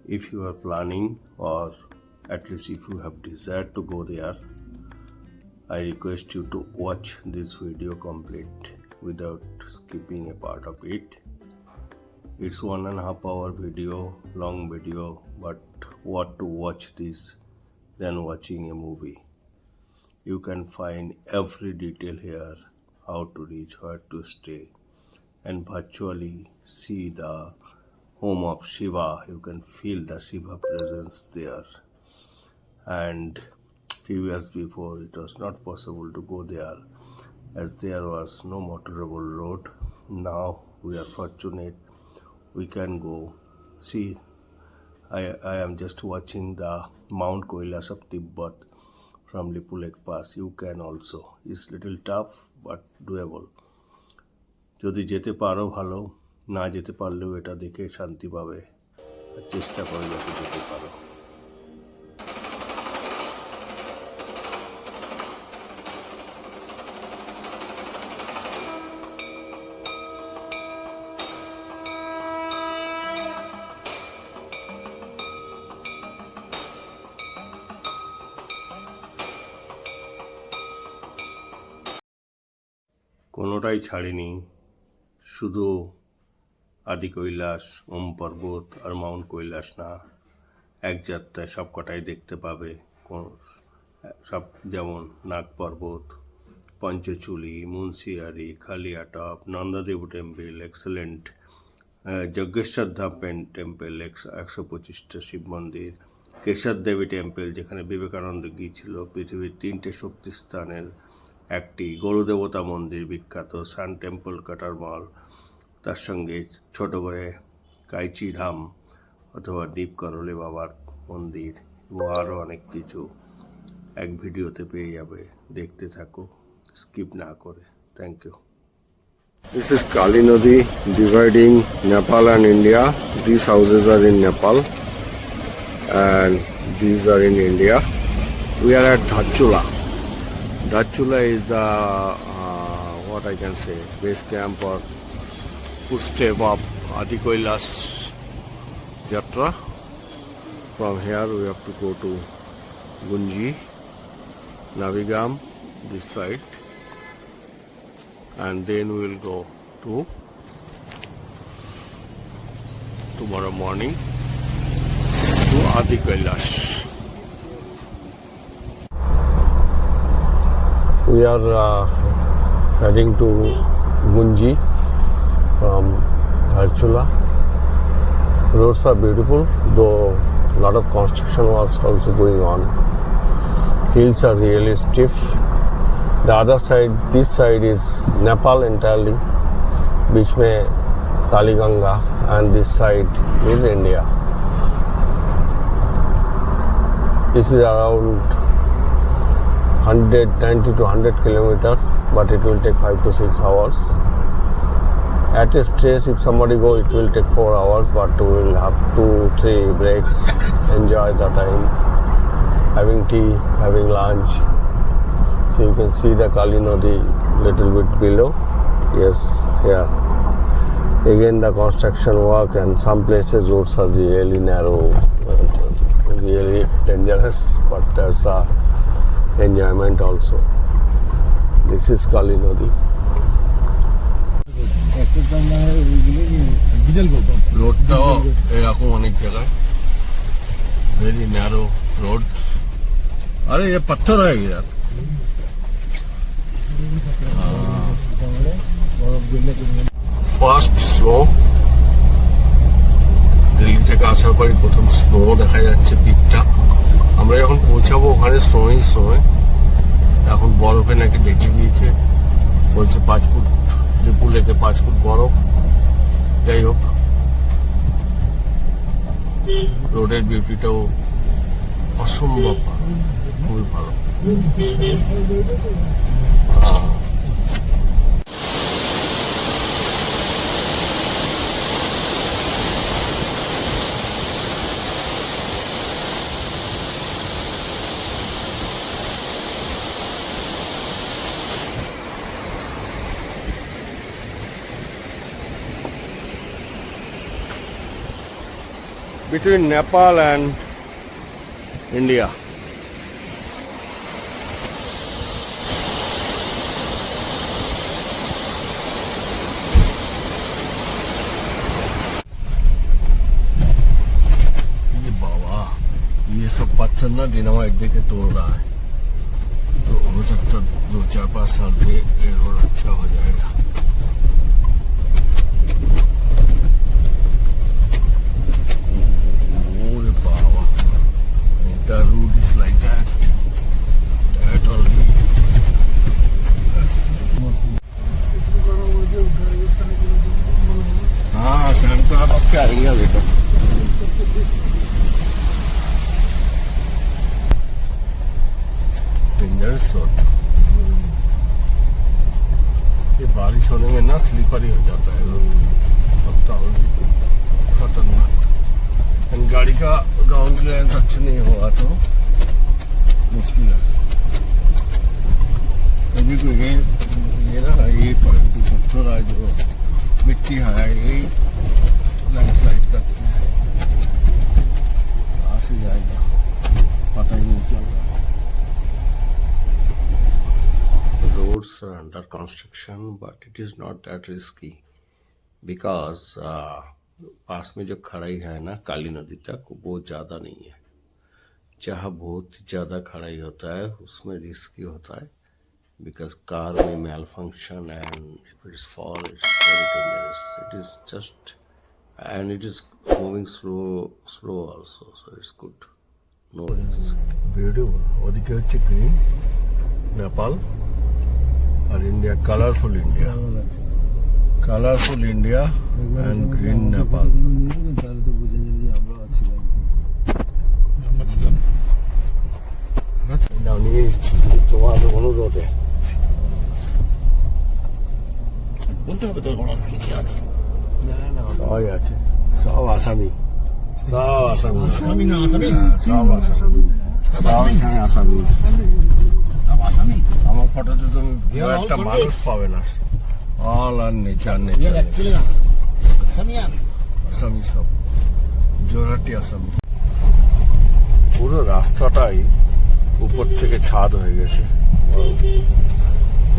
If you are planning, or at least if you have desire to go there, I request you to watch this video complete without skipping a part of it. It's 1.5 hour video, long video, but what to watch this than watching a movie. You can find every detail here, how to reach, where to stay, and virtually see the home of Shiva. You can feel the Shiva presence there. And few years before, it was not possible to go there as there was no motorable road. Now we are fortunate, we can go. See, I am just watching the Mount Kailash of Tibet from Lipu Lake Pass. You can also. It's little tough but doable. যদি যেতে পারো ভালো, না যেতে পারলেও এটা দেখে শান্তি পাবে, আর চেষ্টা করে যাতে যেতে পারো। কোনোটাই ছাড়িনি, শুধু আদি কৈলাস, ওম পর্বত আর মাউন্ট কৈলাস না, এক যাত্রায় সব কটাই দেখতে পাবে। সব যেমন নাগ পর্বত, পঞ্চচুলি, মুন্সিয়ারি, খালিয়াটপ, নন্দাদেব টেম্পল এক্সেলেন্ট, যজ্ঞেশ্বর ধাম টেম্পল 125টা শিব মন্দির, কেশর দেবী টেম্পল যেখানে বিবেকানন্দ গিয়েছিল, পৃথিবীর 3টে শক্তিস্থানের একটি, গরুদেবতা মন্দির বিখ্যাত, সান টেম্পল কাটারমাল, তার সঙ্গে ছোট করে কাইচি ধাম অথবা ডিপ করলে বাবার মন্দির এবং আরও অনেক কিছু এক ভিডিওতে পেয়ে যাবে। দেখতে থাকো, স্কিপ না করে। Thank you. This is Kali Nadi dividing Nepal and India. These houses are in Nepal and these are in India. We are at Dhachula. Dhachula is the what I can say, base camp or footstep of Adi Kailash Yatra. From here we have to go to Gunji, Navigam, this side, and then we will go to tomorrow morning to Adi Kailash. We are heading to Gunji from Dhachula. Roads are beautiful, though a lot of construction was also going on. Hills are really stiff. The other side, this side is Nepal entirely, beach mein Kali Ganga, and this side is India. This is around 190 to 100 kilometers, but it will take 5 to 6 hours. At a stretch, if somebody go, it will take 4 hours, but we will have 2-3 breaks, enjoy the time, having tea, having lunch. So you can see the Kali Nadi little bit below. Yes, here. Again the construction work, and some places roads are really narrow, really dangerous, but there's a enjoyment also. This is Kali Nadi. রোডটাও এরকম অনেক জায়গায় very narrow road. আরে ये पत्थर है यार। First snow, Delhi থেকে আসার পরে প্রথম স্নো দেখা যাচ্ছে পিকটা। আমরা যখন পৌঁছাবো ওখানে স্নোই স্নো, এখন বরফে নাকি ডেকে দিয়েছে, বলছে 5 ফুট, লিপু লেকে 5 ফুট বরফ। যাই হোক, রোডের বিউটিটাও অসম্ভব, খুবই ভালো। between Nepal and India. ये बाबा, ये सब पत्थर ना डिनामाइट देके तोड़ रहा है, तो हो सकता 2-4-5 साल पे ये रोड अच्छा हो जाएगा. Oh Baba, the road is like that. That only. हाँ, शाम को आप क्या आएंगे बेटा? Dangerous road. ये बारिश होने में ना स्लीपरी हो जाता है रोड. पत्ता होगी खतरनाक. गाड़ी का ग्राउंड क्लियरेंस अच्छा नहीं होगा तो मुश्किल है. अभी कोई ये ना ये पत्थर है जो मिट्टी है यही लैंडस्लाइड करते हैं. कहाँ से जाएगा पता ही नहीं चल रहा. Roads are under construction, but it is not that risky because पास में जो खड़ाई है ना काली नदी तक वो ज़्यादा नहीं है. जहाँ बहुत ज़्यादा खड़ाई होता है उसमें रिस्की होता है because car may malfunction and if it is fall it's very dangerous. It is just and it is moving slow also, so it's good. No risk. Beautiful. ওদিকে হচ্ছে গ্রিন নেপাল আর India. Colourful India. Colourful India and green Nepal. তাহলে তো বুঝে যাবে যে আমরা ছিলাম. নাও নিয়ে নিচ্ছি তোমার অনুরোধে. বলতে হবে তো কোনো কিছু আছে না না সবাই আছে, সব আসামি, সব আসামি. আসামি না আসামি সব আসামি, সব এখানে আসামি. আসামি আমার ফটোতে তুমি একটা মানুষ পাবে না. অল আর নেচার নেচার. আসামি সব জোরাটি আসামি. পুরো রাস্তাটাই উপর থেকে ছাদ হয়ে গেছে.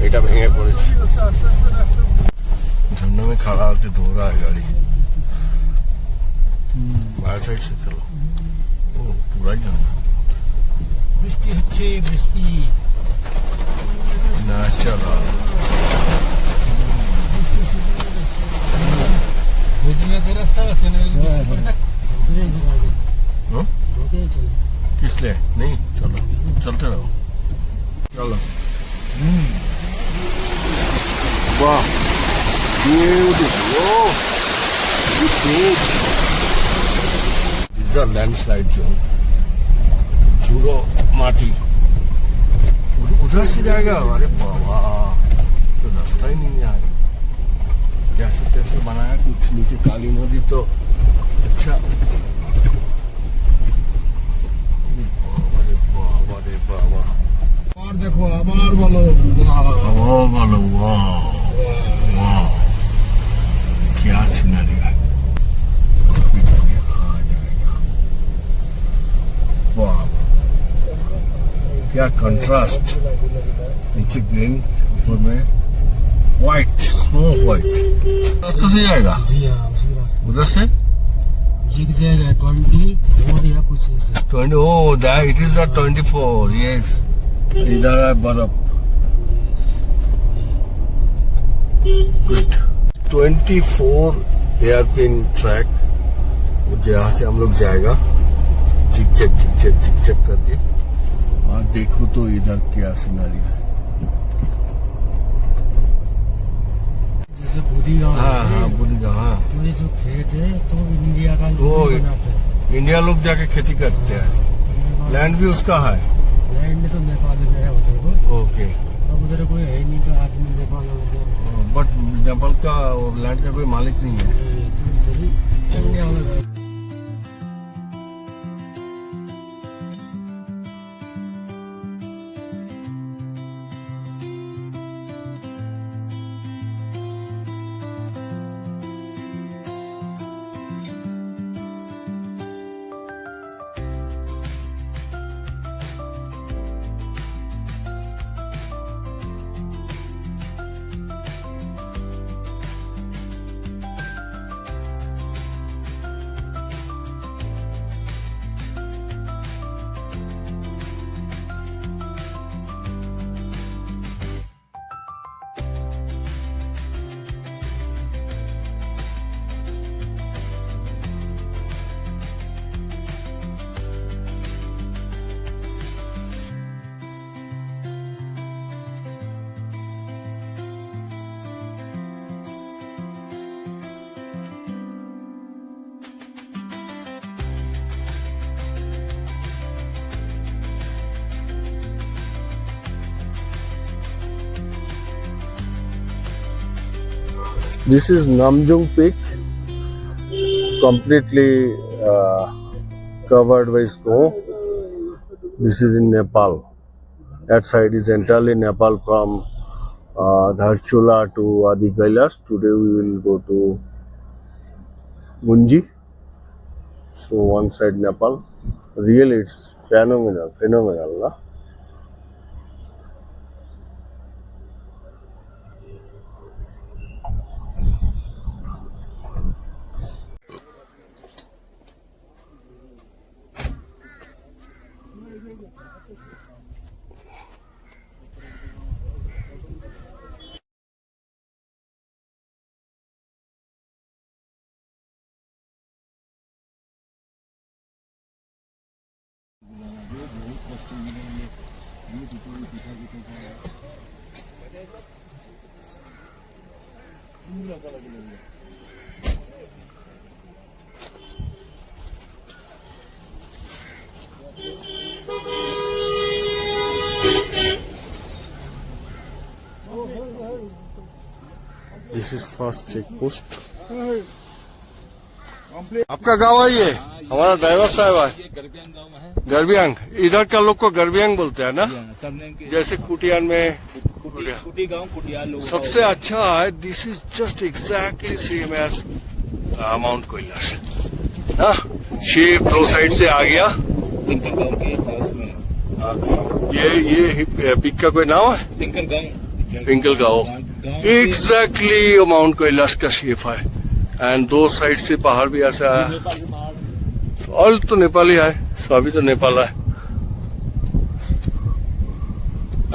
এটা ভেঙে পড়েছে. झरने में खड़ा होकर धो रहा है गाड़ी. बाहर साइड से चलो. ओ पूरा ही झरना. বৃষ্টি হচ্ছে বৃষ্টি ন্যাচারাল. রাস্তা আছে না किस लिए नहीं? चलो चलते रहो. चलो. वाह beautiful. Oh, you big. These are landslide zone. चूरो माटी. उधर से जाएगा. अरे बाबा, तो रास्ता ही नहीं है. जैसे तैसे बनाया कुछ. नीचे काली नदी तो अच्छा. बाबा আর দেখো আবার বলো वाह वाह क्या सीनरी है. वाह क्या कंट्रास्ट. नीचे ग्रीन ऊपर में व्हाइट स्नो व्हाइट. रास्ते से जाएगा. जी हाँ उसी रास्ते उधर से जीक जाएगा 24 या कुछ ऐसे 20. oh that it is the 24. yes. इधर है बर्फ. गुड. 24 एयरपिन ट्रैक जहाँ से हम लोग जाएगा चिक चेक करके. और देखो तो इधर क्या सीनरी है. जैसे बुधी गाँव. हाँ बुद्धगा. हाँ तो ये जो खेत है तो इंडिया का वो बनाते हैं. इंडिया लोग जाके खेती करते हैं. लैंड भी उसका है. लैंड तो नेपाल में है उधर को. ओके. अब उधर कोई है नहीं तो आदमी नेपाल में बट नेपाल का लैंड का कोई मालिक नहीं है. इंडिया वाला This is Namjung Peak, completely covered by snow. This is in Nepal. That side is entirely Nepal from Dharchula to Adi Kailash. Today we will go to Gunji. So one side Nepal. Really, it's phenomenal. Na? This is first check post. आपका गांव है ये? हमारा driver साहब है। गर्बियांग गांव में है। गर्बियांग, इधर का लोग को गर्बियांग बोलते हैं ना, सरनेम के जैसे कुटियान में कुटी गांव कुटियाल लोग। सबसे अच्छा है, this is just exactly same as mount Kailash. Shape दो साइड से आ गया। तिंकन गांव के पास में ये पिक का कोई नाम है? तिंकन गांव। पिंकल गांव एग्जैक्टली माउंट कैलाश का शेप है। एंड दो साइड से पहाड़ भी ऐसा है। ऑल तो नेपाली है, सभी तो नेपाल है।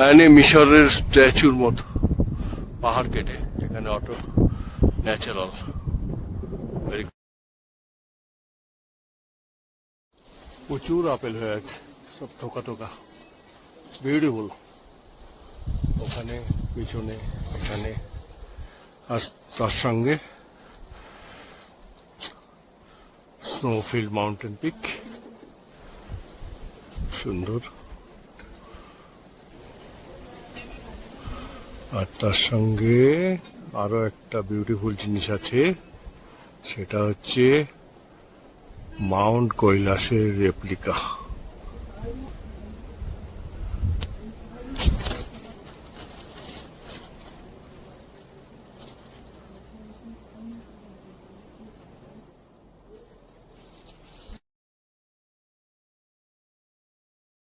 এনে মিশরের স্ট্যাচুর মতো পাহাড় কেটে এখানে অটো ন্যাচারাল প্রচুর আপেল হয়ে আছে, সব থোকা থোকা, বিউটিফুল। ওখানে পিছনে এখানে আর তার সঙ্গে স্নোফিল্ড মাউন্টেন পিক, সুন্দর। আর তার সঙ্গে আরো একটা বিউটিফুল জিনিস আছে, সেটা হচ্ছে মাউন্ট কৈলাসের রেপ্লিকা।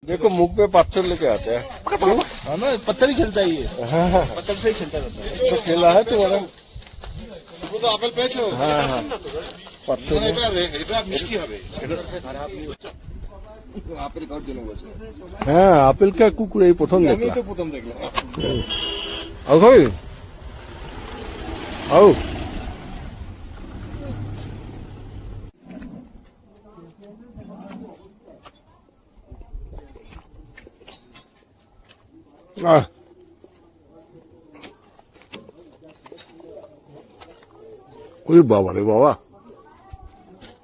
देखो मुख पे पत्थर लेके आते हैं। हाँ ना, पत्थर ही खेलता है ये। पत्थर से ही खेलता रहता है। तो खेला है तुम्हारा? वो तो আপেল পেয়েছো? হ্যাঁ পাথর এটা মিষ্টি হবে। আপেল খাওয়ার জন্য বলছে। হ্যাঁ আপেল কা কুকুর এই প্রথম আমি দেখলাম। তো প্রথম দেখলাম। আও ভাই আও। ওই বাবা রে বাবা,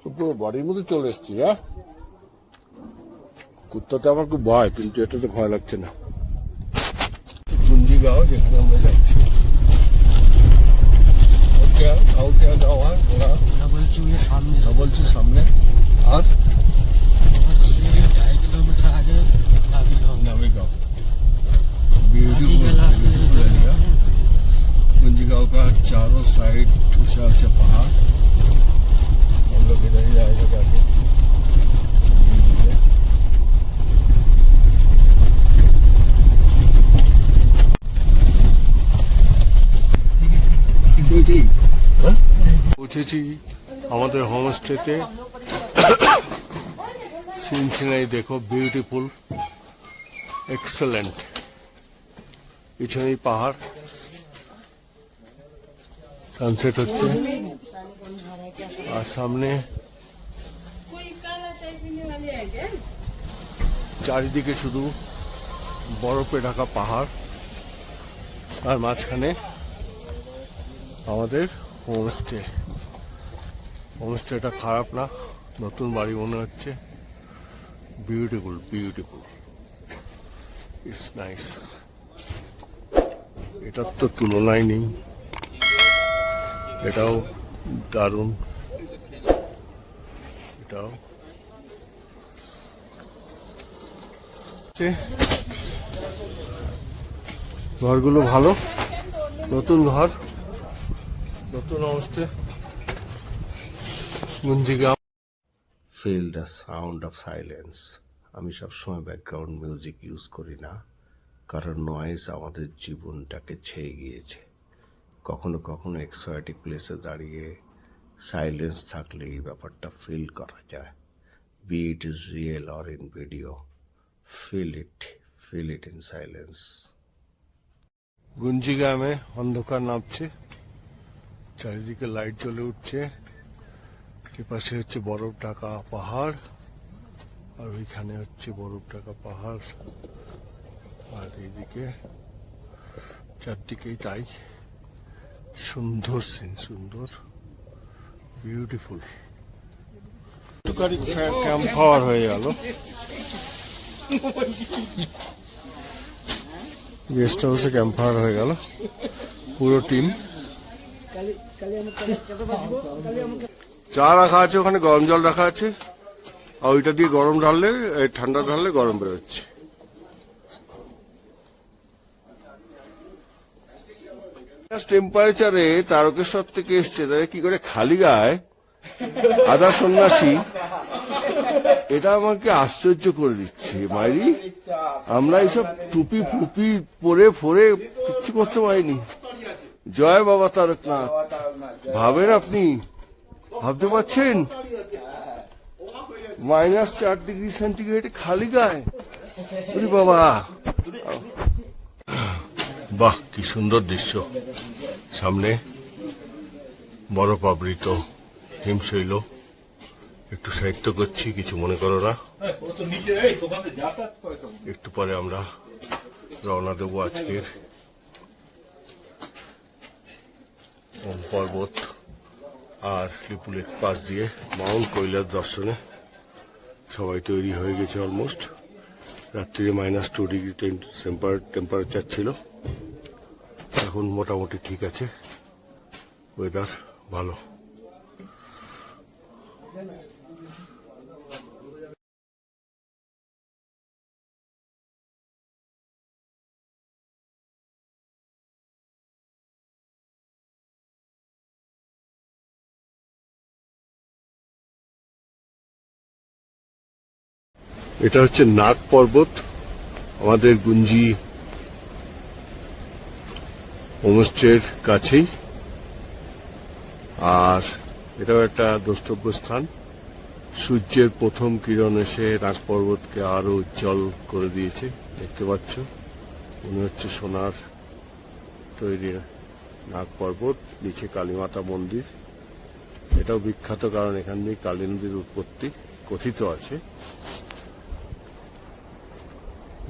পুরো বাড়ির মধ্যে চলে এসছি। হ্যাঁ কুত্তাতে আমার খুব ভয়, কিন্তু এটাতে ভয় লাগছে না। গুঞ্জি গাঁও যেখানে আমরা যাচ্ছি, যাওয়া বলছি সামনে। আর 2.5 किलोमीटर आगे नामी गाँव, ब्यूटीफुल एरिया। गुंजी गाँव का चारों साइड ऊंचा ऊंचा पहाड़। हम लोग इधर ही जाएंगे जाके। পৌঁছেছি আমাদের হোমস্টেতে। সিন সিনারি দেখো, বিউটিফুল, এক্সেলেন্ট। পিছনেই পাহাড়, সানসেট হচ্ছে। আর সামনে চারিদিকে শুধু বরফে ঢাকা পাহাড়, আর মাঝখানে আমাদের হোমস্টে। হোমস্টেটা খারাপ না, নতুন বাড়ি মনে হচ্ছে। Beautiful beautiful, it's nice. এটার তো তুলনাই নেই। এটাও দারুণ, এটাও ঘরগুলো ভালো, নতুন ঘর, নতুন অবস্থা। Gunjigaon. Feel the sound of silence. আমি সবসময় ব্যাকগ্রাউন্ড মিউজিক ইউজ করি না, কারণ নয়েজ আমাদের জীবনটাকে ছেয়ে গিয়েছে। কখনো কখনো এক্সোটিক প্লেসে দাঁড়িয়ে সাইলেন্স থাকলে এই ব্যাপারটা ফিল করা যায়। Be it is real or in video, feel it in silence. গুঞ্জিগ্রামে অন্ধকার নামছে, চারিদিকে লাইট জ্বলে উঠছে। এপাশে হচ্ছে বরফ ঢাকা পাহাড়, আর ওইখানে হচ্ছে বরফ ঢাকা পাহাড়, আর এইদিকে চারদিকেই তাই। সুন্দর সিন, সুন্দর, বিউটিফুল। ক্যাম্প ফায়ার হয়ে গেল, গেস্ট হাউসে ক্যাম্প ফায়ার হয়ে গেল পুরো টিম। চা রাখা আছে, ওখানে গরম জল রাখা আছে, আর ওইটা দিয়ে গরম ঢাললে, ঠান্ডা ঢাললে গরম বেরোচ্ছে। টেম্পারেচারে তারকেশ্বর থেকে এসছে, তাহলে কি করে খালি গায়ে আদা সন্ন্যাসী, এটা আমাকে আশ্চর্য করে দিচ্ছে। মাইরি, আমরা এইসব টুপি ফুপি পরে ফোরে কিচ্ছু করতে পারিনি। জয় বাবা তারকনাথ। ভাবেন আপনি, ভাবতে পারছেন -4 ডিগ্রি সেন্টিগ্রেডে খালি গায়ে? বাবা, বাহ কি সুন্দর দৃশ্য। সামনে বরফ আবৃত হিমশৈল। একটু সাহিত্য করছি, কিছু মনে করো না। একটু পরে আমরা রওনা দেবো আজকের পর্বত আর লিপুলেক পাশ দিয়ে মাউন্ট কৈলাস দর্শনে। সবাই তৈরি হয়ে গেছে অলমোস্ট। রাত্রিরে -2 ডিগ্রি টেম্পারেচার ছিল, এখন মোটামুটি ঠিক আছে, ওয়েদার ভালো। এটা হচ্ছে নাগ পর্বত, আমাদের গুঞ্জি হোমস্টের কাছেই, আর এটাও একটা দ্রষ্টব্য স্থান। সূর্যের প্রথম কিরণ এসে নাগ পর্বতকে আরো উজ্জ্বল করে দিয়েছে। দেখতে পাচ্ছ, মনে হচ্ছে সোনার তৈরি নাগ পর্বত, নিচে কালীমাতা মন্দির। এটাও বিখ্যাত, কারণ এখান দিয়ে কালী নদীর উৎপত্তি কথিত আছে।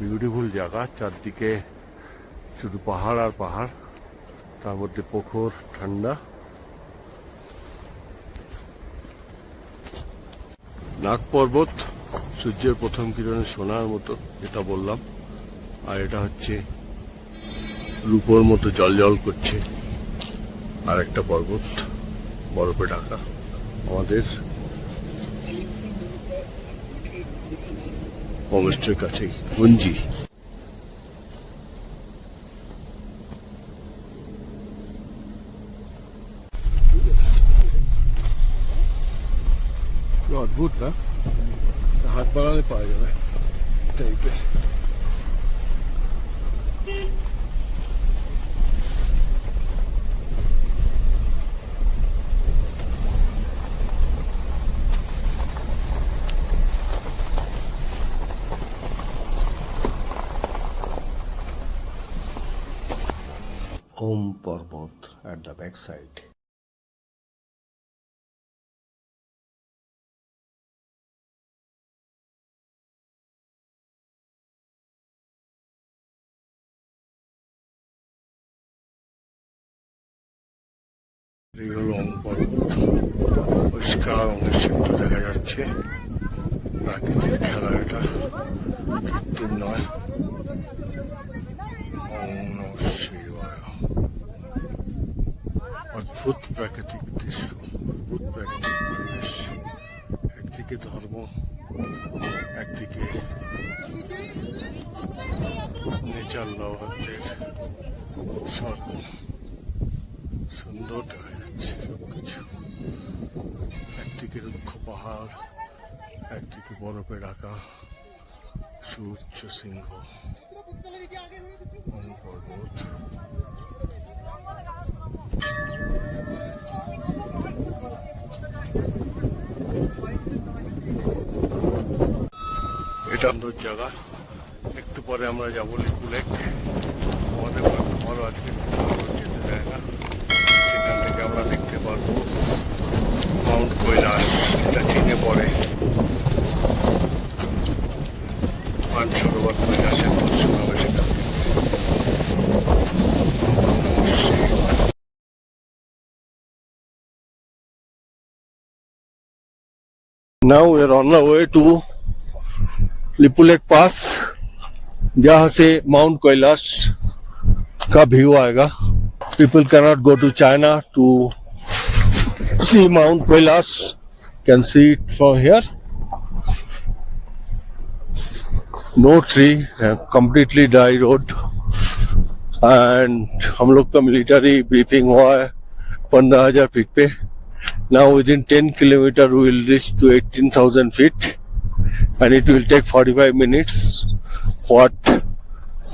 বিউটিফুল জায়গা, চারদিকে শুধু পাহাড় আর পাহাড়, তার মধ্যে পুকুর, ঠান্ডা। নাগ পর্বত সূর্যের প্রথম কিরণে সোনার মতো, যেটা বললাম, আর এটা হচ্ছে রূপোর মতো জল করছে। আর একটা পর্বত বরফে ঢাকা, আমাদের হোমস্টের কাছেই, গুঞ্জি। অদ্ভুত না, হাত বাড়ালে পাওয়া যাবে টাইপের। ওম পর্বত at the backside. এই হলো ওম পর্বত, পরিষ্কার অনেক দেখা যাচ্ছে। প্রাকৃতিক খেলা এটা, কৃত্রিম নয়। ওম নমঃ শিবায়। অদ্ভুত। অদ্ভুত প্রাকৃতিক দৃশ্য, অদ্ভুত প্রাকৃতিক পরিবেশ। একদিকে ধর্ম, একদিকে নেচার লাভারদের স্বর্গ। সুন্দর দেখা যাচ্ছে সবকিছু। একদিকে রুক্ষ পাহাড়, একদিকে বরফে ঢাকা সুউচ্চ শৃঙ্গ পর্বত। এটা সুন্দর জায়গা। একটু পরে আমরা যাবো লিপু লেক। আমাদের ভালো আজকে যেতে দেয় না, সেখান থেকে আমরা দেখতে পারবো মাউন্ট কৈলাস, এটা চীনে পড়ে। মানসরোবর কৈলাসের দর্শন হবে সেখান থেকে। Now we're on our way to Lipu lake pass, जहाँ से माउंट कैलाश का व्यू आएगा। People cannot go to China to see Mount Kailash. Can see it from here. No tree, completely dry road. And हम लोग का मिलिट्री ब्रीफिंग हुआ है 15,000 feet पे. Now within 10 kilometer we will reach to 18,000 feet. And it will take 45 minutes. What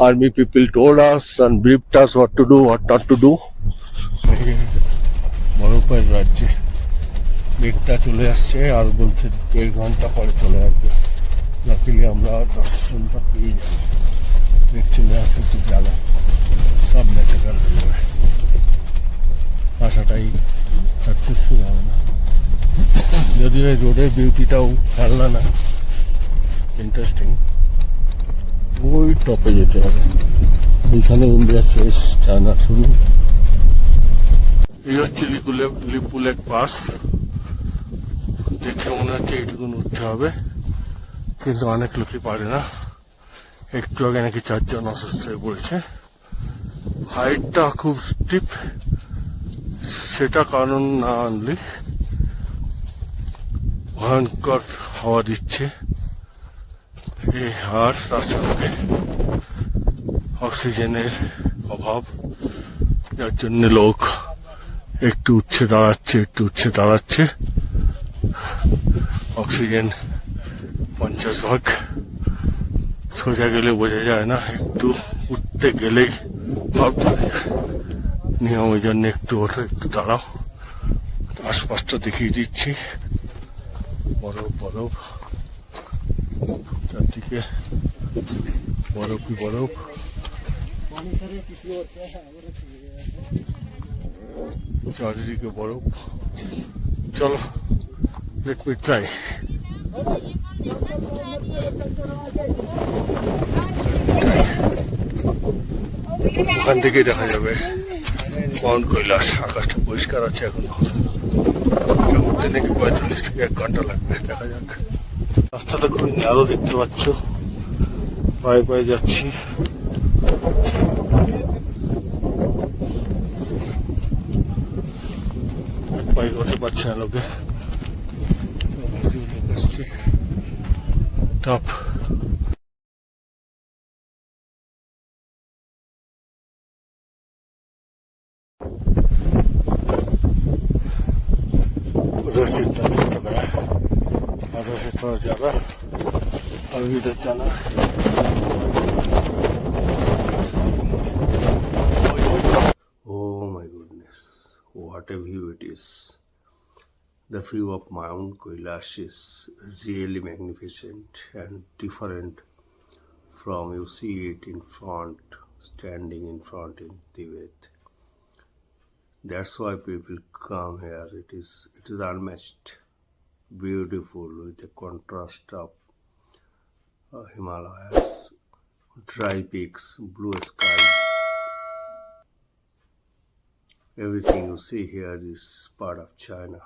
army people told us and briefed us what to do, what not to do. বরফের রাজ্যে মেঘটা চলে আসছে আর বলছে 1.5 ঘন্টা পরে চলে আসবে। লাকিলি আমরা দর্শনটা পেয়ে যাবো। মেঘ চলে আসবে তো জ্বালা, সব ন্যাচারাল হয়ে যাবে। আশাটাই সাকসেসফুল হবে না, যদিও এই রোডের বিউটিটাও খেলনা না। ইন্টারেস্টিং। ওই টপে যেতে হবে, ওইখানে ইন্ডিয়া শেষ, চায়না শুরু। এই হচ্ছে লিপু লেক পাস। দেখে মনে হচ্ছে এইটুকুন উঠতে হবে, কিন্তু অনেক লোকই পারে না। একটু আগে নাকি 4 জন অসুস্থ হয়ে পড়েছে। হাইটটা খুব স্টিপ, সেটা কারণ না আনলে ভয়ঙ্কর হাওয়া দিচ্ছে এই, আর তার সঙ্গে অক্সিজেনের অভাব, যার জন্য লোক একটু উঠছে দাঁড়াচ্ছে। অক্সিজেন 50 ভাগ। সোজা গেলে বোঝা যায় না, একটু উঠতে গেলেই ভাব ধরে যায়। নিয়ম ওই জন্য একটু ওঠো, একটু দাঁড়াও। আশপাশটা দেখিয়ে দিচ্ছি, বরফ চারদিকে, বরফই বরফ। চারিদিকে বরফ। চলো, লেট মি ট্রাই। ওখান থেকে দেখা যাবে মাউন্ট কৈলাস। আকাশটা পরিষ্কার আছে এখনো, উঠতে নাকি 45 থেকে 1 ঘন্টা লাগবে। দেখা যাক। রাস্তাটা খুব ন্যারো দেখতে পাচ্ছ, পায়ে যাচ্ছি। পায়ে করতে পারছে না লোকে, টপ। उधर से इतना दूर तक है, उधर से थोड़ा ज्यादा, अभी इधर जाना। Oh my goodness, what a view it is. The view of Mount Kailash is really magnificent and different from you see it in front, standing in front in Tibet. That's why people come here. It is unmatched, beautiful, with the contrast of Himalayas, dry peaks, blue sky. Everything you see here is part of China.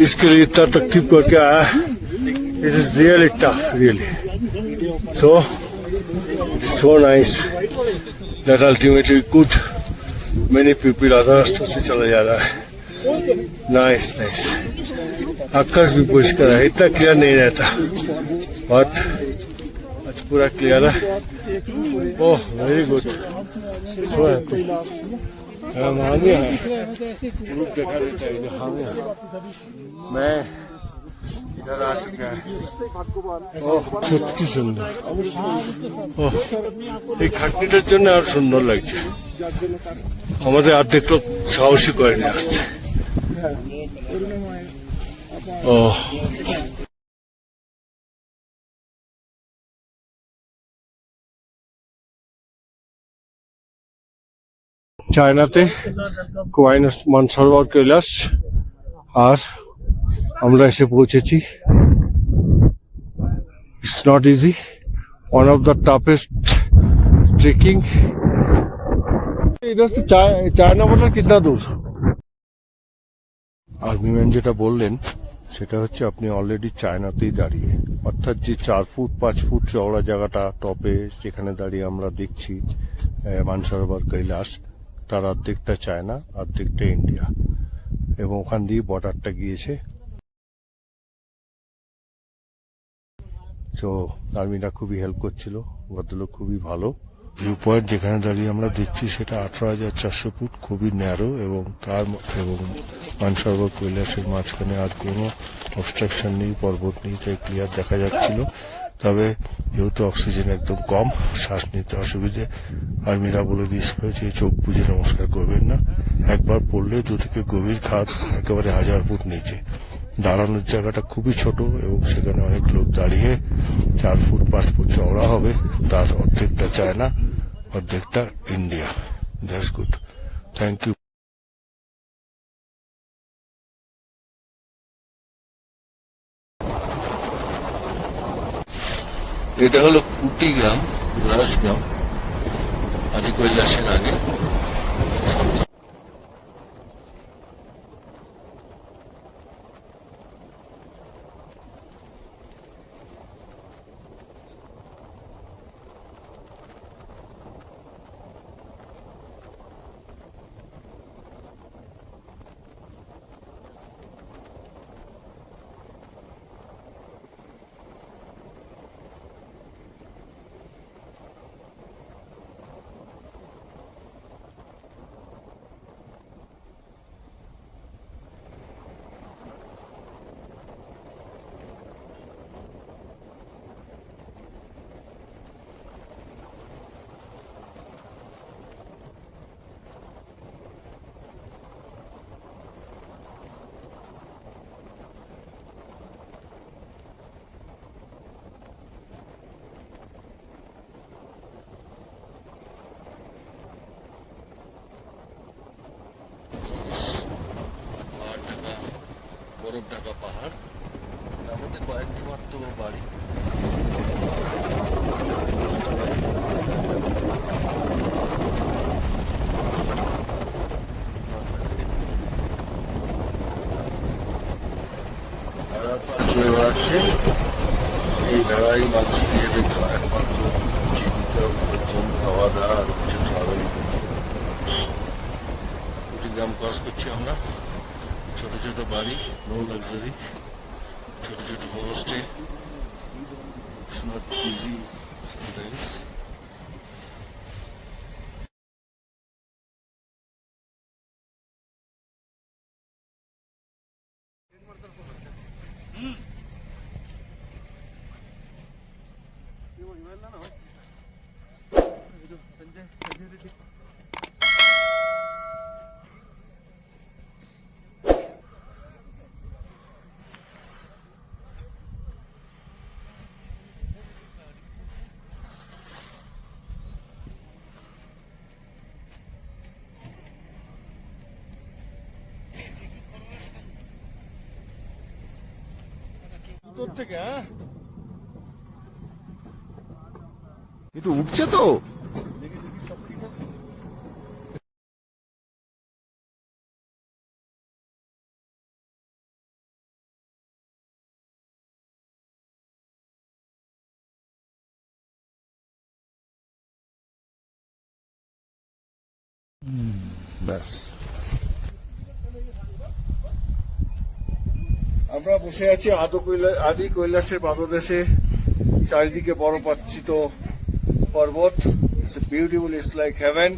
इसके लिए इतना तकलीफ करके आया। It is really tough, really. So it is so nice that ultimately we could Many people other रास्तों से चला जा रहा है. Nice nice. आकाश भी परिष्कार है, इतना क्लियर नहीं रहता, बहुत आज पूरा क्लियर है. Oh very good, so happy. हामिया है, ग्रुप देखा देता है इधर. हामिया मैं इधर आ चुका है. ওহ সত্যি সুন্দর. ওহ এই খাটনিটার জন্য আর সুন্দর লাগছে. আমাদের অর্ধেক লোক সাহসী করে নিয়ে আসছে. ওহ চায়নাতে কোয়াইনাস মানসরোবর কৈলাস, আর আমরা এসে পৌঁছেছি. It's not easy. One of the toughest trekking. इधर से चाइना बॉर्डर कितना दूर? আর্মি ম্যান যেটা বললেন সেটা হচ্ছে আপনি অলরেডি চায়নাতেই দাঁড়িয়ে, অর্থাৎ যে 4 ফুট 5 ফুট চওড়া জায়গাটা টপে যেখানে দাঁড়িয়ে আমরা দেখছি মানসরোবর কৈলাস, তার অর্ধেকটা চায়না অর্ধেকটা ইন্ডিয়া, এবং ওখান দিয়ে বর্ডারটা গিয়েছে. তো আর্মিরা খুবই হেল্প করছিল, ভদ্রলোক খুবই ভালো. ভিউ পয়েন্ট যেখানে দাঁড়িয়ে আমরা দেখছি সেটা 18,400 ফুট, খুবই ন্যারো, এবং এবং মানসরোবর কৈলাসের মাঝখানে আর কোনো অবস্ট্রাকশন নেই, পর্বত নেই, তাই ক্লিয়ার দেখা যাচ্ছিল. তবে যেহেতু অক্সিজেন একদম কম, শ্বাস নিতে অসুবিধে, আর্মিরা বলে দিয়েছিল যে চোখ বুজে নমস্কার করবেন না, একবার পড়লে দুদিকে গভীর খাদ, একেবারে 1000 ফুট নিচে. দাঁড়ানোর জায়গাটা খুবই ছোট, এবং সেখানে অনেক লোক দাঁড়িয়ে 4 ফুট 5 ফুট চওড়া হবে, তার অর্ধেকটা চায়না অর্ধেকটা India. That's good, thank you. এটা হলো কুটি গ্রাম, রাজগ্রাম, আদি কৈলাসের আগে. বরফ ঢাকা পাহাড়, তার মধ্যে কয়েকটি মাত্র বাড়ি. চলে বেড়াচ্ছে, এই ভেড়াই মানুষ নিয়ে একমাত্র জীবিকা উপার্জন, খাওয়া দাওয়া আর হচ্ছে ট্রাভেলিং. কুটিগ্রাম ক্রস করছি আমরা. ছোট ছোট বাড়ি, নো লাক্সারি, ছোট ছোট homestay. It's not easy sometimes. ভিতর থেকে একটু উঠছে তো. সব ঠিক আছে. ব্যাস। আমরা বসে আছি আদি কৈলাসের পাদদেশে, চারিদিকে বরফাচ্ছিত পর্বত। It's beautiful, it's like haven.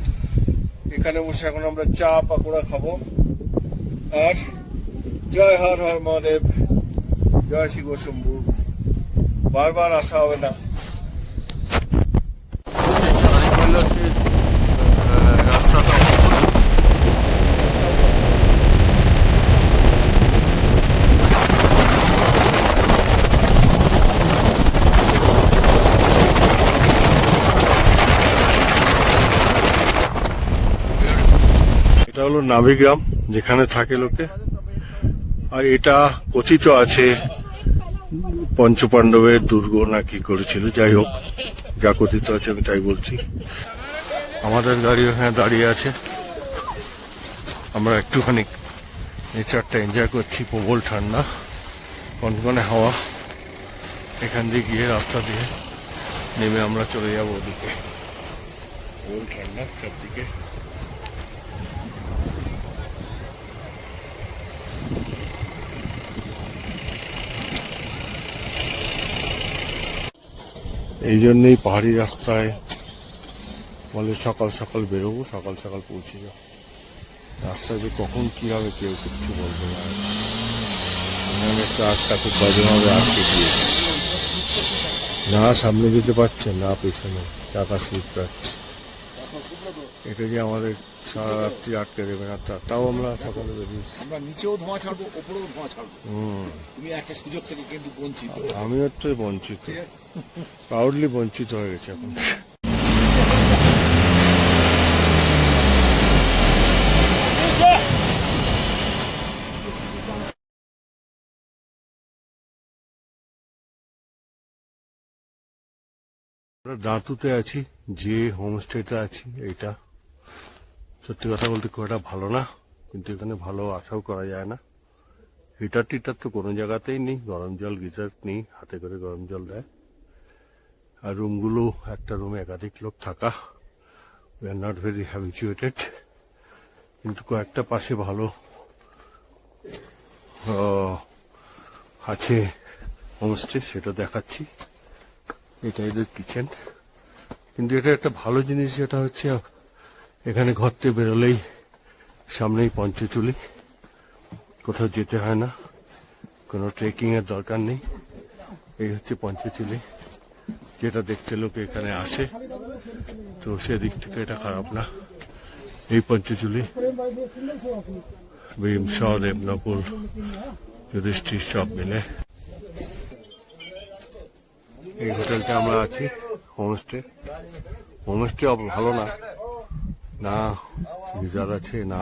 এখানে বসে এখন আমরা চা পাকোড়া খাবো। আর জয় হর হর মহাদেব, জয় শিব শম্ভু। বারবার আসা হবে না। কৈলাসের রাস্তাটা এটা হলো নাভিগ্রাম, যেখানে থাকে লোকে। আর এটা কথিত আছে পঞ্চপাণ্ডবের দুর্গ না কি করেছিল, যাই হোক, যা কথিত আছে আমি তাই বলছি। আমাদের গাড়ি ওখানে দাঁড়িয়ে আছে, আমরা একটুখানি নেচারটা এনজয় করছি। প্রবল ঠান্ডা, কনকনে হাওয়া। এখান দিয়ে গিয়ে রাস্তা দিয়ে নেমে আমরা চলে যাবো ওদিকে। প্রবল ঠান্ডা চারদিকে। এই জন্যই পাহাড়ি রাস্তায় বলে সকাল সকাল বেরোবো, সকাল সকাল পৌঁছে যাবো। রাস্তায় যে কখন কি হবে কেউ কিচ্ছু বলতে পারে না। এখানে ট্রাকটা খুব বাজেভাবে আটকে দিয়েছে, না সামনে যেতে পারছে না পেছনে, চাকা স্লিপ কাটছে। এটা যে আমাদের সারা রাত্রি আটকে দেবে না তাও আমরা সকালে বেরিয়েছি। আমরা নিচেও ধোঁয়া ছাড়বো, ওপরেও ধোঁয়া ছাড়বো। তুমি একটা সুযোগ থেকে কিন্তু বঞ্চিত। আমিও তো বঞ্চিত, প্রাউডলি বঞ্চিত হয়ে গেছে এখন। দাঁতুতে আছি, যে হোমস্টেটা আছি এইটা সত্যি কথা বলতে খুব একটা ভালো না, কিন্তু এখানে ভালো আশাও করা যায় না। হিটার টিটার তো কোনো জায়গাতেই নেই, গরম জল গিজার নেই, হাতে করে গরম জল দেয়। আর রুমগুলো, একটা রুমে একাধিক লোক থাকা, we are not very habituated. কিন্তু কয়েকটা পাশে ভালো আছে হোমস্টে, সেটা দেখাচ্ছি। এটা এদের কিচেন। কিন্তু এটা একটা ভালো জিনিস, যেটা হচ্ছে এখানে ঘর থেকে বেরোলেই সামনেই পঞ্চচুলি, কোথাও যেতে হয় না, কোনো ট্রেকিং এর দরকার নেই। এই হচ্ছে পঞ্চচুলি, যেটা দেখতে লোক এখানে আসে, তো সেদিক থেকে এটা খারাপ না। এই পঞ্চচুলি ভীম, সহদেব, নকুল, যুধিষ্ঠির সব মিলে এই হোটেলটা আমরা আছি। হোমস্টে, হোমস্টে ভালো না, না গিজার আছে, না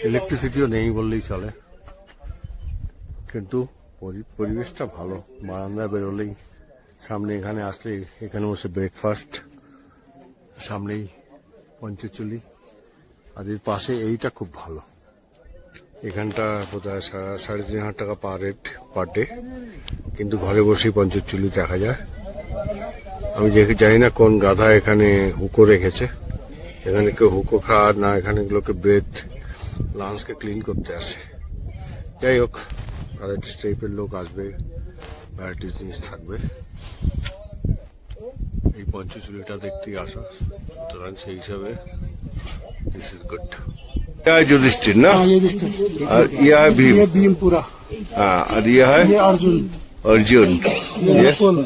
ইলেকট্রিসিটিও নেই বললেই চলে। কিন্তু পরিবেশটা ভালো। বারান্দায় বেরোলেই সামনে, এখানে আসলে এখানে বসে ব্রেকফাস্ট, সামনেই পঞ্চচুলি। আর এর পাশে এইটা খুব ভালো, এখানটা বোধহয় 3,500 টাকা পার ডে, কিন্তু ঘরে বসেই পঞ্চচুলি দেখা যায়। আমি জানি না কোন গাধা এখানে হুকো রেখেছে, এখানে কেউ হুকো খাওয়ার না, এখানে লোকে ব্রেথ লাঞ্চকে ক্লিন করতে আসে। যাই হোক, ভ্যারাইটিস টাইপের লোক আসবে, ভ্যারাইটিস জিনিস থাকবে। এই পঞ্চচুলিটা দেখতেই আসা, সুতরাং সেই হিসাবে দিস ইজ গুড। युधिष्ठिर ना, और यह है भीम, ये भीमपुरा, हाँ, और यह है ये अर्जुन, अर्जुन, ये नकुल।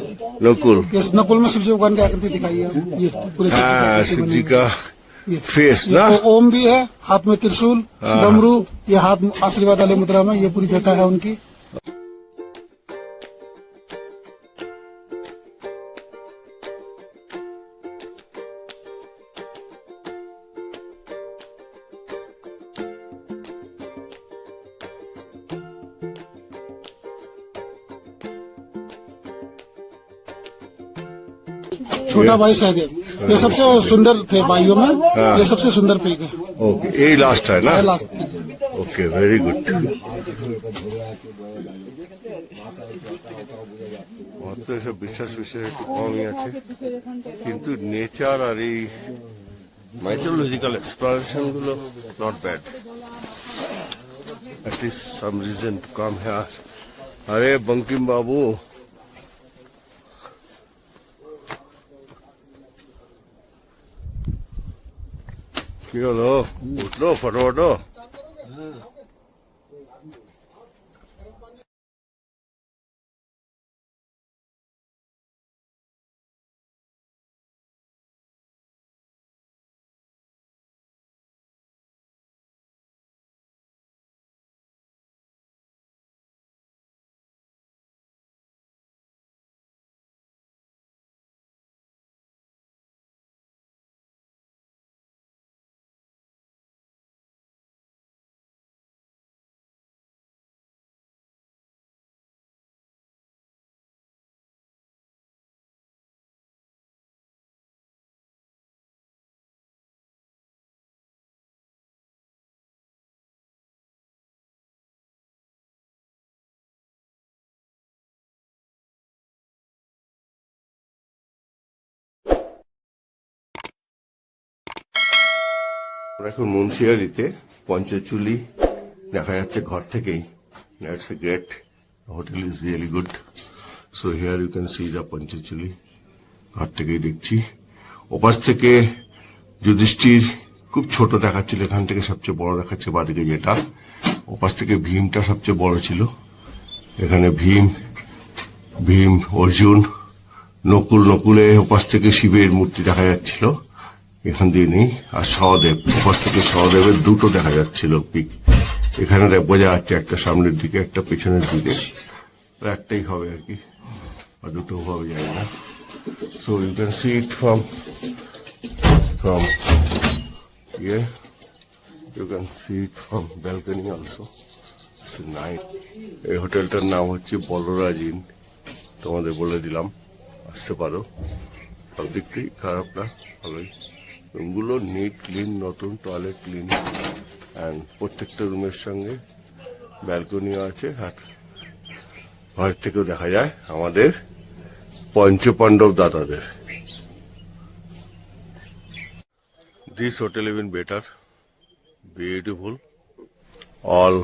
नकुल। इस नकुल में शिव जी भगवान की आकृति दिखाई है, ये पूरे हाँ, शिव जी का ये फेस ना, ओम भी है, हाथ में त्रिशूल, डमरू, ये हाथ आशीर्वाद वाले मुद्रा में, ये पूरी जटा है उनकी। छोटा भाई सहदेव, ये सबसे सुंदर थे भाइयों में, ये सबसे सुंदर पीक है। ओके, यही लास्ट है ना, लास्ट ओके, वेरी गुड। অত এসব বিশ্বাস একটু কমই আছে, কিন্তু নেচার আর এই mythological exploration gulo not bad. At least some reason to come here. Are Bankim Babu. কি হলো উঠলো ফটো ফটো আমরা এখন মুন্সিয়ারিতে পঞ্চচুলি দেখা যাচ্ছে ঘর থেকেই that's a great hotel is really good so here you can see the Panchachuli ঘর থেকেই দেখছি ওপাশ থেকে যুধিষ্ঠির খুব ছোট দেখাচ্ছিল এখান থেকে সবচেয়ে বড় দেখাচ্ছে বাদিকে যেটা ওপাশ থেকে ভীমটা সবচেয়ে বড় ছিল এখানে ভীম অর্জুন নকুলে ওপাশ থেকে শিবের মূর্তি দেখা যাচ্ছিল এখান দিয়ে নেই আর সহদেব ওপাশ থেকে সহদেবের দুটো দেখা যাচ্ছিল পিক এখানে বোঝা যাচ্ছে একটা সামনের দিকে একটা পেছনের দিকে একটাই হবে আর কি আর দুটো হবে যায় না so you can see it from here you can see it from balcony also it's nice এই হোটেলটার নাম হচ্ছে বলরাজ ইন তোমাদের বলে দিলাম আসতে পারো সব দিক থেকে খারাপ না ভালোই রুমগুলো নিট ক্লিন নতুন টয়লেট ক্লিন অ্যান্ড প্রত্যেকটা রুমের সঙ্গে ব্যালকনিও আছে আর ঘর থেকেও দেখা যায় আমাদের পঞ্চপাণ্ডব দাদাদের This hotel even better, beautiful. All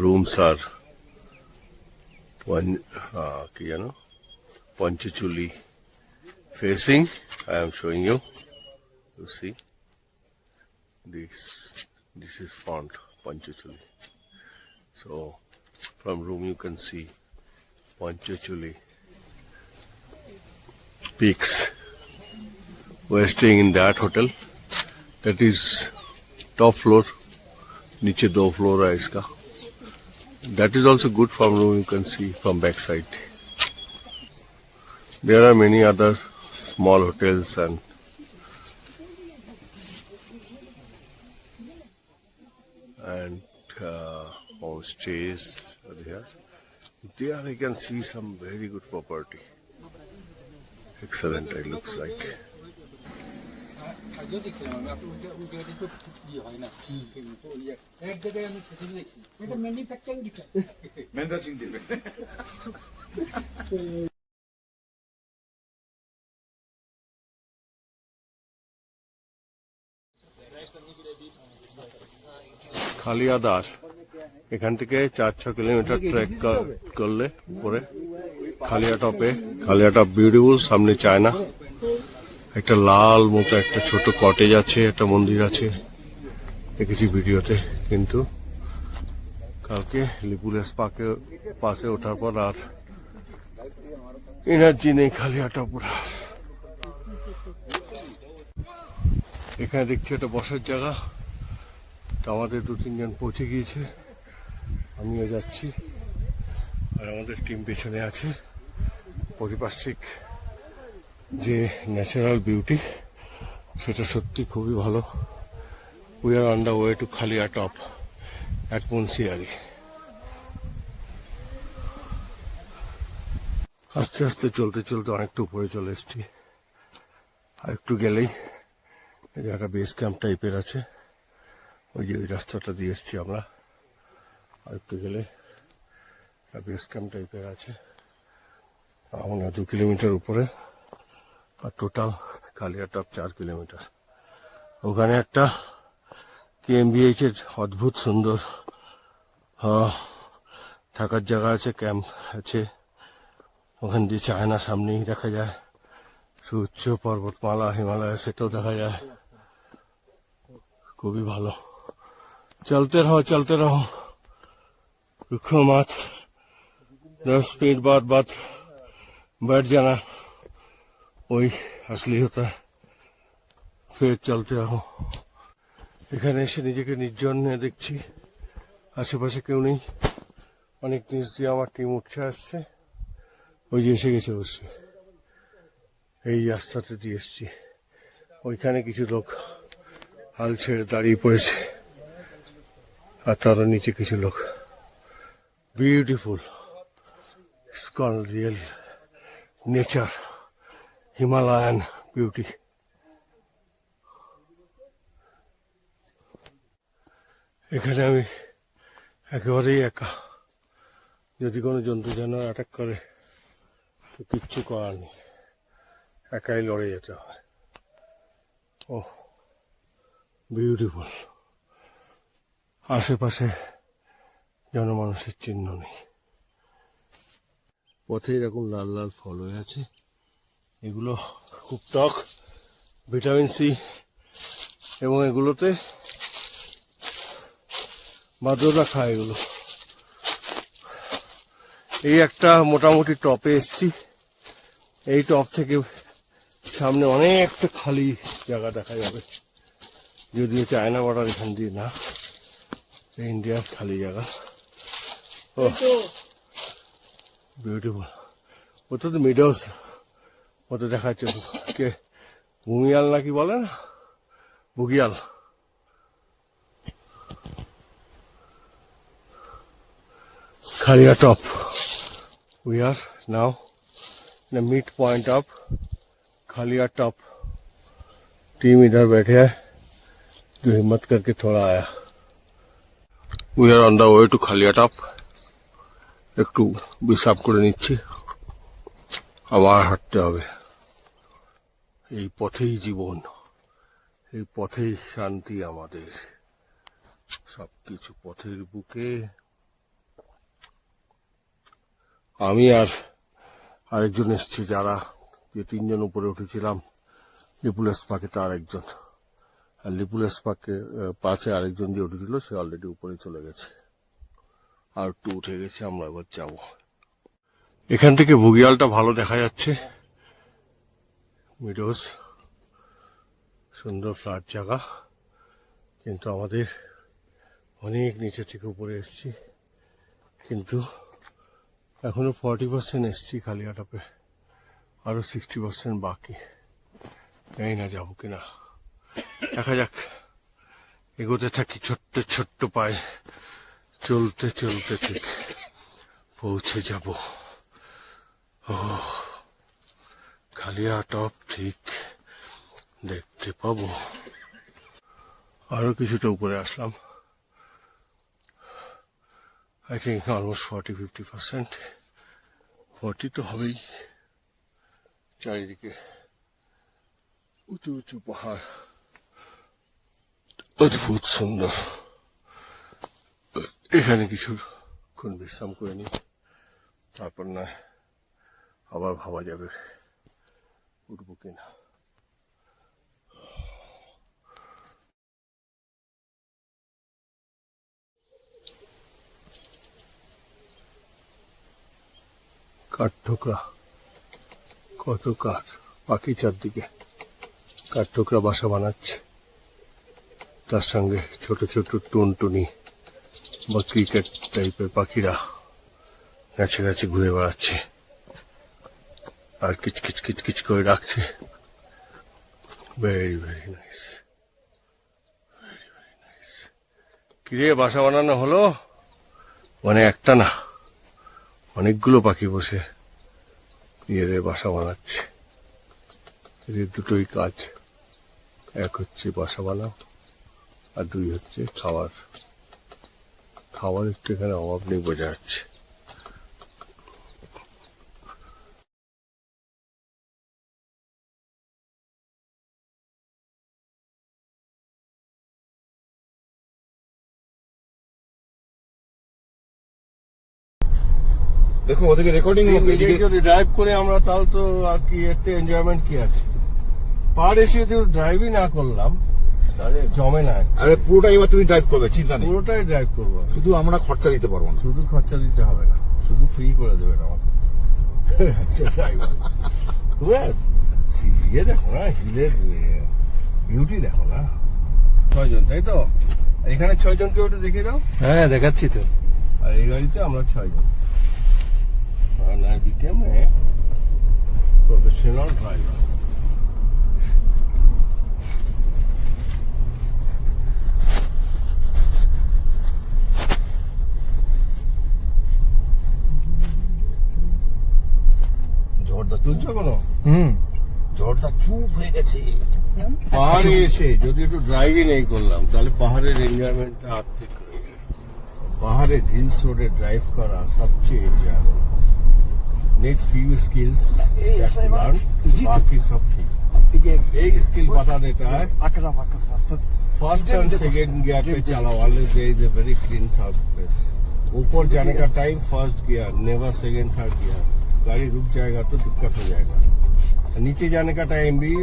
rooms are Panchachuli facing. I am showing you. You see, this is front Panchachuli. So from room you can see Panchachuli peaks. We're staying in that hotel. That is top floor. Niche do floor hai iska. That is also good from room you can see from back side. There are many other small hotels and homestays are there. There I can see some very good property. Excellent it looks like. আজও দেখছিলাম আমি আপনি উল্টে একটু ইয়ে হয় না এক জায়গায় আমি খেতে দেখছি এটা ম্যানুফ্যাকচারিং ডিফেক্ট ম্যানুফ্যাকচারিং ডিফেক্ট খালিয়াদার এখান থেকে 4-6 কিলোমিটার ট্রেক করলে পরে খালিয়া টপ বিউটিফুল সামনে চায়না একটা লাল মতো একটা ছোট কটেজ আছে একটা মন্দির আছে দেখেছি ভিডিওতে কিন্তু কালকে লিপুলেস পাশে ওঠার পর আর এনার্জি নেই খালিয়াটা পুরা এখানে দেখছি একটা বসার জায়গা আমাদের 2-3 জন পৌঁছে গিয়েছে আমিও যাচ্ছি আর আমাদের টিম পেছনে আছে পারিপার্শ্বিক যে ন্যাচারাল বিউটি সেটা সত্যি খুবই ভালো we are on the way to Khalia top at Munsiyari আস্তে আস্তে চলতে চলতে অনেকটা উপরে চলে এসছি আর একটু গেলেই একটা বেস ক্যাম্প টাইপের আছে ওই যে ওই রাস্তাটা দিয়ে এসছি আমরা আর একটু গেলে বেস ক্যাম্প টাইপের আছে আমরা 2 কিলোমিটার উপরে আর টোটাল কালিয়াটপ 4 কিলোমিটার ওখানে একটা কেএমবিএইচ এর অদ্ভুত সুন্দর থাকার জায়গা আছে, ক্যাম্প আছে। ওখান দিয়ে চায়না সামনেই দেখা যায়, সুউচ্চ পর্বতমালা হিমালয় সেটাও দেখা যায়। খুবই ভালো। চলতে रहो रुको मत, 10 मिनट बाद बैठ जाना, वही असली होता है। फिर चलते रहो। এখানে এসে নিজেকে নির্জন দেখছি, আশেপাশে কেউ নেই। অনেক নিচ দিয়ে আমার টিম উঠছে আসছে, ওই যে এসে গেছে অবশ্য। এই রাস্তাতে দিয়ে এসছি। ওইখানে কিছু লোক হাল ছেড়ে দাঁড়িয়ে পড়েছে, আর তার নিচে কিছু লোক। Beautiful, it's called real nature, Himalayan beauty. এখানে আমি একেবারেই একা। যদি কোনো জন্তু জানোয়ার অ্যাটাক করে তো কিচ্ছু করার নেই, একাই লড়ে যেতে হয়। ওহ, বিউটিফুল। আশেপাশে জনমানুষের চিহ্ন নেই। পথে এরকম লাল লাল ফল হয়ে আছে, এগুলো খুব টক, ভিটামিন সি, এবং এগুলোতে বাদররা খায় এগুলো। এই একটা মোটামুটি টপে এসছি। এই টপ থেকে সামনে অনেকটা খালি জায়গা দেখা যাবে, যদিও চায়না বর্ডার এখান দিয়ে না, ইন্ডিয়ার খালি জায়গা। ও বিউটিফুল। ওটা তো মিডোস, ওটা দেখাচ্ছে কে ভূমিয়াল নাকি বলে না, bugyal. Khalia top. We are now in the mid point of Khalia top. Team इधर बैठे है, जो हिम्मत करके थोड़ा आया। We are on the way to Khalia top. একটু বিশ্রাম করে নিচ্ছি, আবার হাঁটতে হবে। এই পথেই জীবন, এই পথেই শান্তি আমাদের। সবকিছু পথের বুকে। আমি আর আরেকজন এসছি, যারা যে তিনজন উপরে উঠেছিলাম লিপুলেস পাকে তার একজন, আর লিপুলেস পাশে আরেকজন যে উঠেছিল সে অলরেডি উপরে চলে গেছে, আর একটু উঠে গেছে। আমরা এবার যাব। এখান থেকে বুগিয়ালটা ভালো দেখা যাচ্ছে, মিডোস সুন্দর ফ্ল্যাট জায়গা, কিন্তু আমাদের অনেক নিচে থেকে উপরে এসছি, কিন্তু এখনো 40% এসছি খালিয়া টপে, আরো 60% বাকি। জানি না যাবো কিনা, দেখা যাক। এগোতে থাকি ছোট্ট ছোট্ট পায়ে, চলতে চলতে ঠিক পৌঁছে যাব। ও খালিয়া টপ ঠিক দেখতে পাবো। আরো কিছুটা উপরে আসলাম, I think almost 40-50%. 40 তো হবেই। চারিদিকে উঁচু উঁচু পাহাড়, অদ্ভুত সুন্দর। এখানে কিছুক্ষণ বিশ্রাম করে নিই, তারপর না আবার ভাবা যাবে উঠবো কিনা। কাঠ ঠোকরা, কত কাঠ, পাখি চারদিকে কাঠ ঠোকরা বাসা বানাচ্ছে। তার সঙ্গে ছোট ছোট টুনটুনি বা ক্রিকেট টাইপের পাখিরা গাছে গাছে ঘুরে বেড়াচ্ছে আর কিচকিচ কিচকিচ করে ডাকছে। Very very nice, very very nice. কিরে বাসা বানানো হলো? মানে একটা না, অনেকগুলো পাখি বসে নিজেদের বাসা বানাচ্ছে। এদের দুটোই কাজ, এক হচ্ছে বাসা বানাও, আর দুই হচ্ছে খাবার। খাবার একটু এখানে অভাব নেই বোঝা যাচ্ছে। দেখো ওদিকে রেকর্ডিং নিজেই যদি ড্রাইভ করে আমরা তাহলে তো আর কি একটা এনজয়মেন্ট কি আছে। পাহাড়ে এসে যদি ড্রাইভই না করলাম তাহলে জমে না। আরে পুরোটাই এবার তুমি ড্রাইভ করবে, চিন্তা নেই। পুরোটাই ড্রাইভ করবো, শুধু আমরা খরচা দিতে পারবো না। শুধু খরচা দিতে হবে না, শুধু ফ্রি করে দেবেন আমাকে ড্রাইভার। তুমি ইয়ে দেখো না, হিলের বিউটি দেখো না। 6 জন তাই তো? এখানে 6 জনকে ওটা দেখে দাও। হ্যাঁ দেখাচ্ছি তো। আর এই গাড়িতে আমরা 6 জন। And I became a professional driver. ঝড়টা তুলছো কোনো? ঝড়টা চুপ হয়ে গেছে। পাহাড়ে এসে যদি একটু ড্রাইভিং এই করলাম তাহলে পাহাড়ের এনজয়মেন্টটা আর্থিক। পাহাড়ে হিলস রোডে ড্রাইভ করা সবচেয়ে enjoyable. Net few skills learn, बाकी सब ठीक। एक स्किल बता देता है, फर्स्ट एंड सेकेंड गियर पे चला वाले there is a very clean surface. ऊपर जाने का time first gear, never second third gear. गाड़ी रुक जाएगा तो दिक्कत हो जाएगा। नीचे जाने का टाइम भी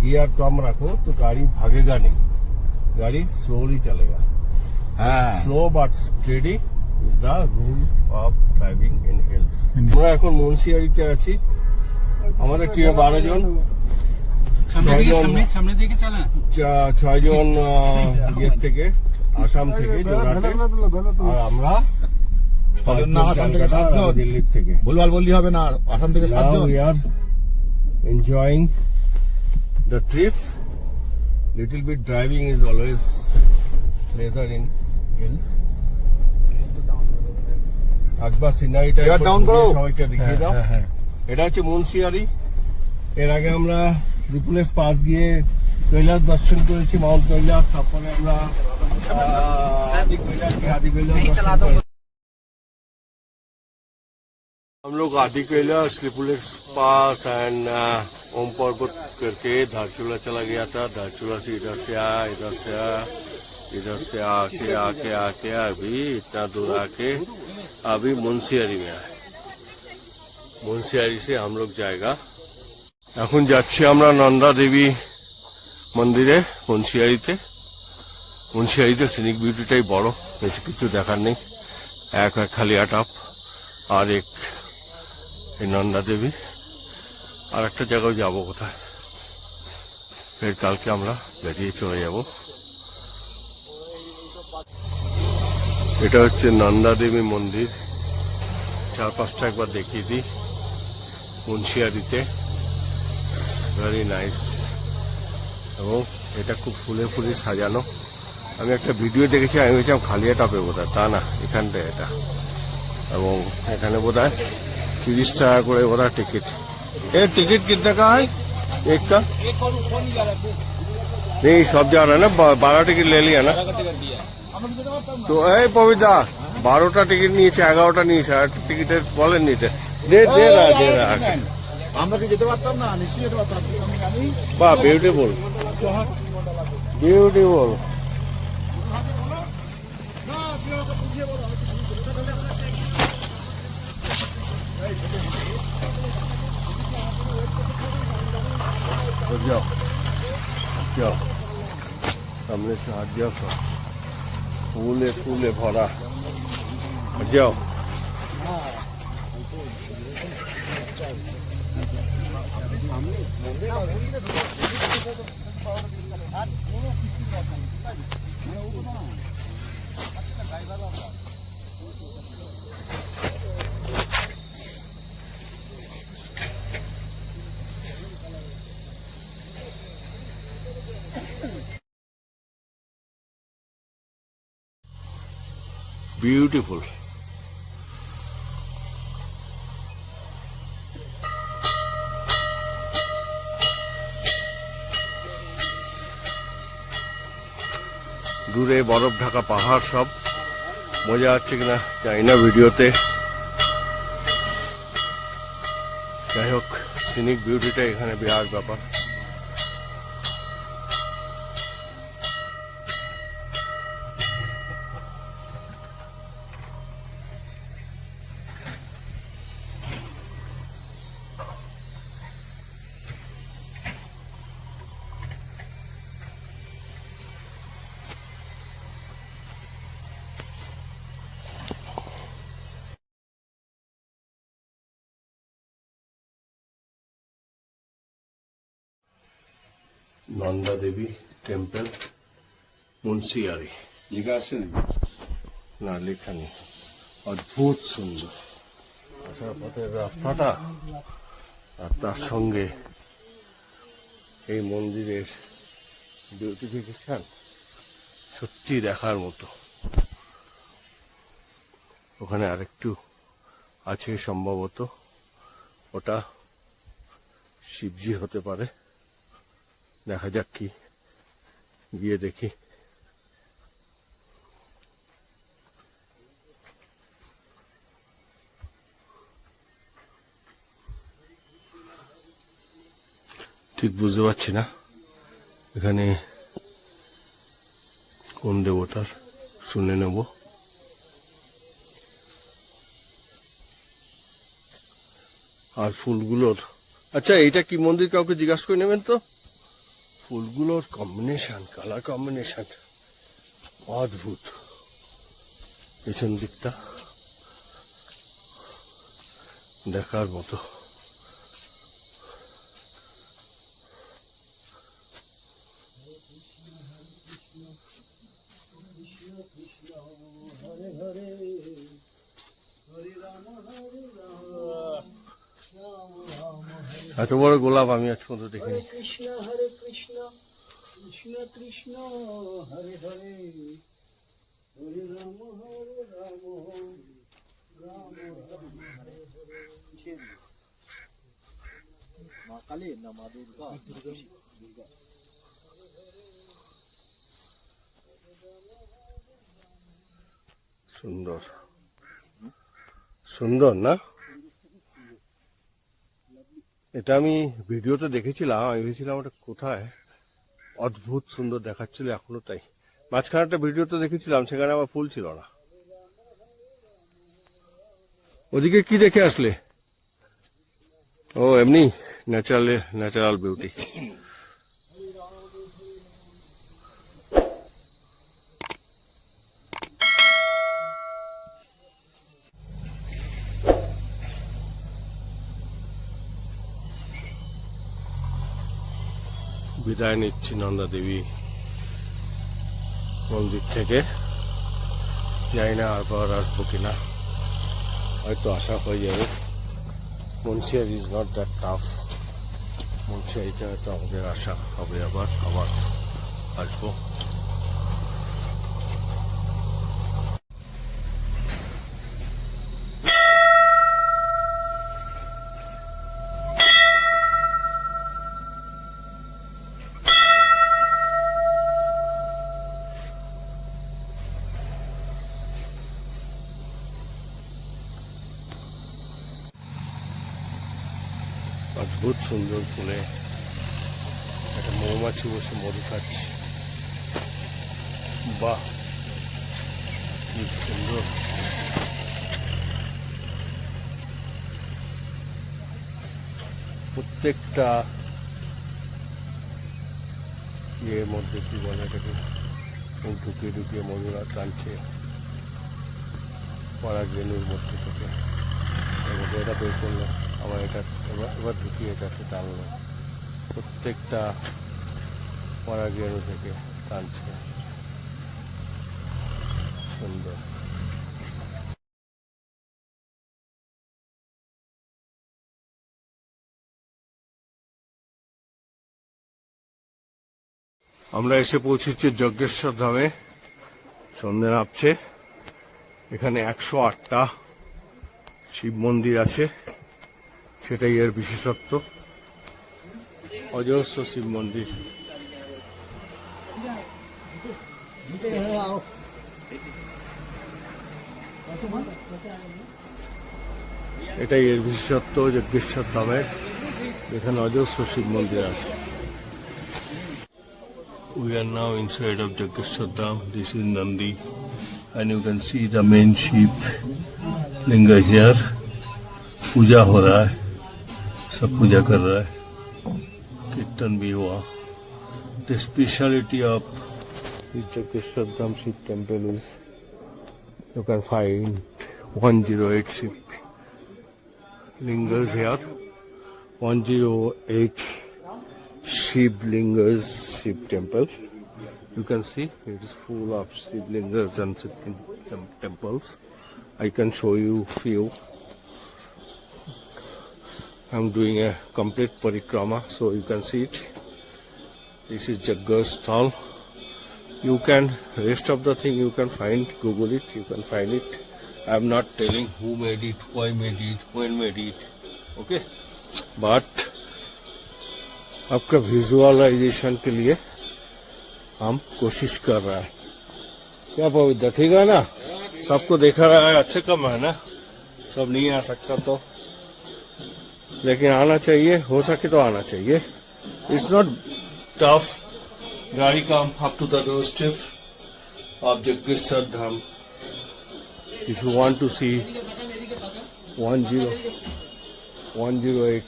गियर कम रखो तो गाड़ी भागेगा नहीं, गाड़ी स्लोली चलेगा। হ্যাঁ, slow but steady is the rule of driving in hills. আমরা এখন মুন্সিয়ারিতে আছি, আমাদের টিমে 12 জন, সামনে দিকে চালা 6 জন ইয়ের থেকে, আসাম থেকে, জোড়াটে, আর আমরা 6 জন না, আসাম থেকে 7 জন। দিল্লির থেকে। ভুলভাল বললি হবে না, আসাম থেকে 7 Now John. we are enjoying the trip. Little bit driving is always pleasure in hills. একবার সিনারিটা এবার down করো। সবাইকে দেখিয়ে দাও। এটা হচ্ছে মুন্সিয়ারি। এর আগে আমরা রিপুলেস পাস গিয়ে কৈলাস দর্শন করেছি, মাউন্ট কৈলাস। তারপরে আমরা आदि कैलाश दर्शन करें। हम लोग आदि कैलाश, त्रिपुलेस पास एंड ओम पर्वत करके धारचूला चला गया था। धारचूला से इधर से आया, इधर से आया, इधर से आके आके आके अभी इतना दूर आके अभी मुंशियारी में आए। मुंशियारी से हम लोग जाएगा। এখন যাচ্ছি আমরা নন্দা দেবী মন্দিরে মুন্সিয়ারিতে। মুন্সিয়ারিতে সিনিক বিউটিটাই বড়, বেশি কিছু দেখার নেই। এক খালি আটাপ আর এক এই নন্দা দেবী। আর একটা জায়গায় যাবো কোথায়, ফের কালকে আমরা বেরিয়ে চলে যাব। এটা হচ্ছে নন্দা দেবী মন্দির। 4-5টা একবার দেখিয়ে দিই। মুন্সিয়ারিতে ভেরি নাইস, এবং এটা খুব ফুলে ফুলে সাজানো। আমি একটা ভিডিও দেখেছি, আমি ভেবেছিলাম খালিয়া টপে বোধহয়, তা না, এখানটা এটা। এবং এখানে বোধহয় 30 টাকা করে বোধহয় টিকিট। এর टिकट कितने का है एक का? नहीं सब जा रहा है ना, 12 टिकट ले लिया ना। তো এই পবিতা 12টা টিকিট নিয়েছে, 11টা নিয়েছে, আর টিকিটের বলেন নিতে দে দে না দে না। আমরা কি যেতে পারতাম না? নিশ্চয়ই যেতে পারতাম। আমি জানি। বাহ, বিউটিফুল বিউটিফুল। जाओ जाओ, सामने से हाथ जाओ, सब फूले फूले भरा। जाओ beautiful. দূরে বরফ ঢাকা পাহাড়, সব মজা হচ্ছে কিনা জানি না ভিডিওতে। যাই হোক, সিনিক বিউটিটা এখানে বিরাট ব্যাপার। নন্দা দেবী টেম্পল মুন্সিয়ারি লেখা আছে না লেখা নেই। অদ্ভুত সুন্দর আসার পথের রাস্তাটা আর তার সঙ্গে এই মন্দিরের বিউটিফিকেশন সত্যি দেখার মতো। ওখানে আরেকটু আছে সম্ভবত, ওটা শিবজি হতে পারে, দেখা যাক কি, গিয়ে দেখি। ঠিক বুঝতে পারছি না এখানে কোন দেবতার, শুনে নেব। আর ফুলগুলোর, আচ্ছা এইটা কি মন্দির কাউকে জিজ্ঞাসা করে নেবেন তো। ফুলগুলোর কম্বিনেশন, কালার কম্বিনেশন অদ্ভুত। পেছন দিকটা দেখার মতো। এত বড় গোলাপ আমি আজ পর্যন্ত দেখিনি। কৃষ্ণ কৃষ্ণ কৃষ্ণ হরে হরে হরে রাম রাম হরে হরে। মা কালী না মা দুর্গা? দুর্গা। সুন্দর সুন্দর না? এটা আমি ভিডিওতে দেখেছিলাম, আমি ভেবেছিলাম ওটা কোথায়, অদ্ভুত সুন্দর দেখাচ্ছিল, এখনো তাই। মাঝখানে একটা ভিডিওতে দেখেছিলাম, সেখানে আবার ফুল ছিল না। ওদিকে কি দেখে আসলে? ও এমনি ন্যাচারাল বিউটি। বিদায় নিচ্ছি নন্দা দেবী মন্দির থেকে। জানি না আবার আসবো কিনা, হয়তো আসা হয়ে যাবে। মুন্সিয়ার ইজ নট দ্যাট টাফ। মুন্সিয়ারিতে হয়তো আমাদের আসা হবে, আবার আসবো। অদ্ভুত সুন্দর ফুলে একটা মৌমাছি বসে মধু খাচ্ছে। বাহ, কি সুন্দর। প্রত্যেকটা ইয়ের মধ্যে কি বলে এটাকে, ঢুকিয়ে ঢুকিয়ে মধুরা টানছে পরাগরেণুর মধ্যে থেকে। এটা বের করলো, আবার এটা এবার ঢুকিয়ে এটাতে টানলো। প্রত্যেকটা পরাগরেণু থেকে টানছে। সুন্দর। আমরা এসে পৌঁছেছি যজ্ঞেশ্বর ধামে। সন্ধ্যে নামছে। এখানে 108টা শিব মন্দির আছে, সেটাই এর বিশেষত্ব। অজস্র শিব মন্দির। এটাই এর বিশেষত্ব যজ্ঞেশ্বর ধামের, এখানে অজস্র শিব মন্দির আছে। We are now inside of Jageshwar Dham. This is Nandi, and you can see the main sheep linga here. पूजा हो रहा है, सब पूजा कर रहा है, कीर्तन भी हुआ। The speciality of this Jageshwar Dham Shiv temple is you can find 108 Shiv lingas here. 108 Shivlingas Shiv temple. You can see it is full of Shivlingas and temples. I can show you few. I'm doing a complete parikrama, so you can see it. This is Jagga's Sthal. You can, rest of the thing you can find, Google it, you can find it. I'm not telling who made it, why made it, when made it, okay? But आपका visualisation के लिए हम कोशिश कर रहा है. क्या पवित्र, ठीक है ना? सबको देखा रहा है, अच्छे कम है ना? सब नहीं आ सकता तो, लेकिन आना चाहिए, हो सके तो आना चाहिए. It's not tough. गाड़ी come up to the doorstep of Jagdishwar Dham. If you want to see 108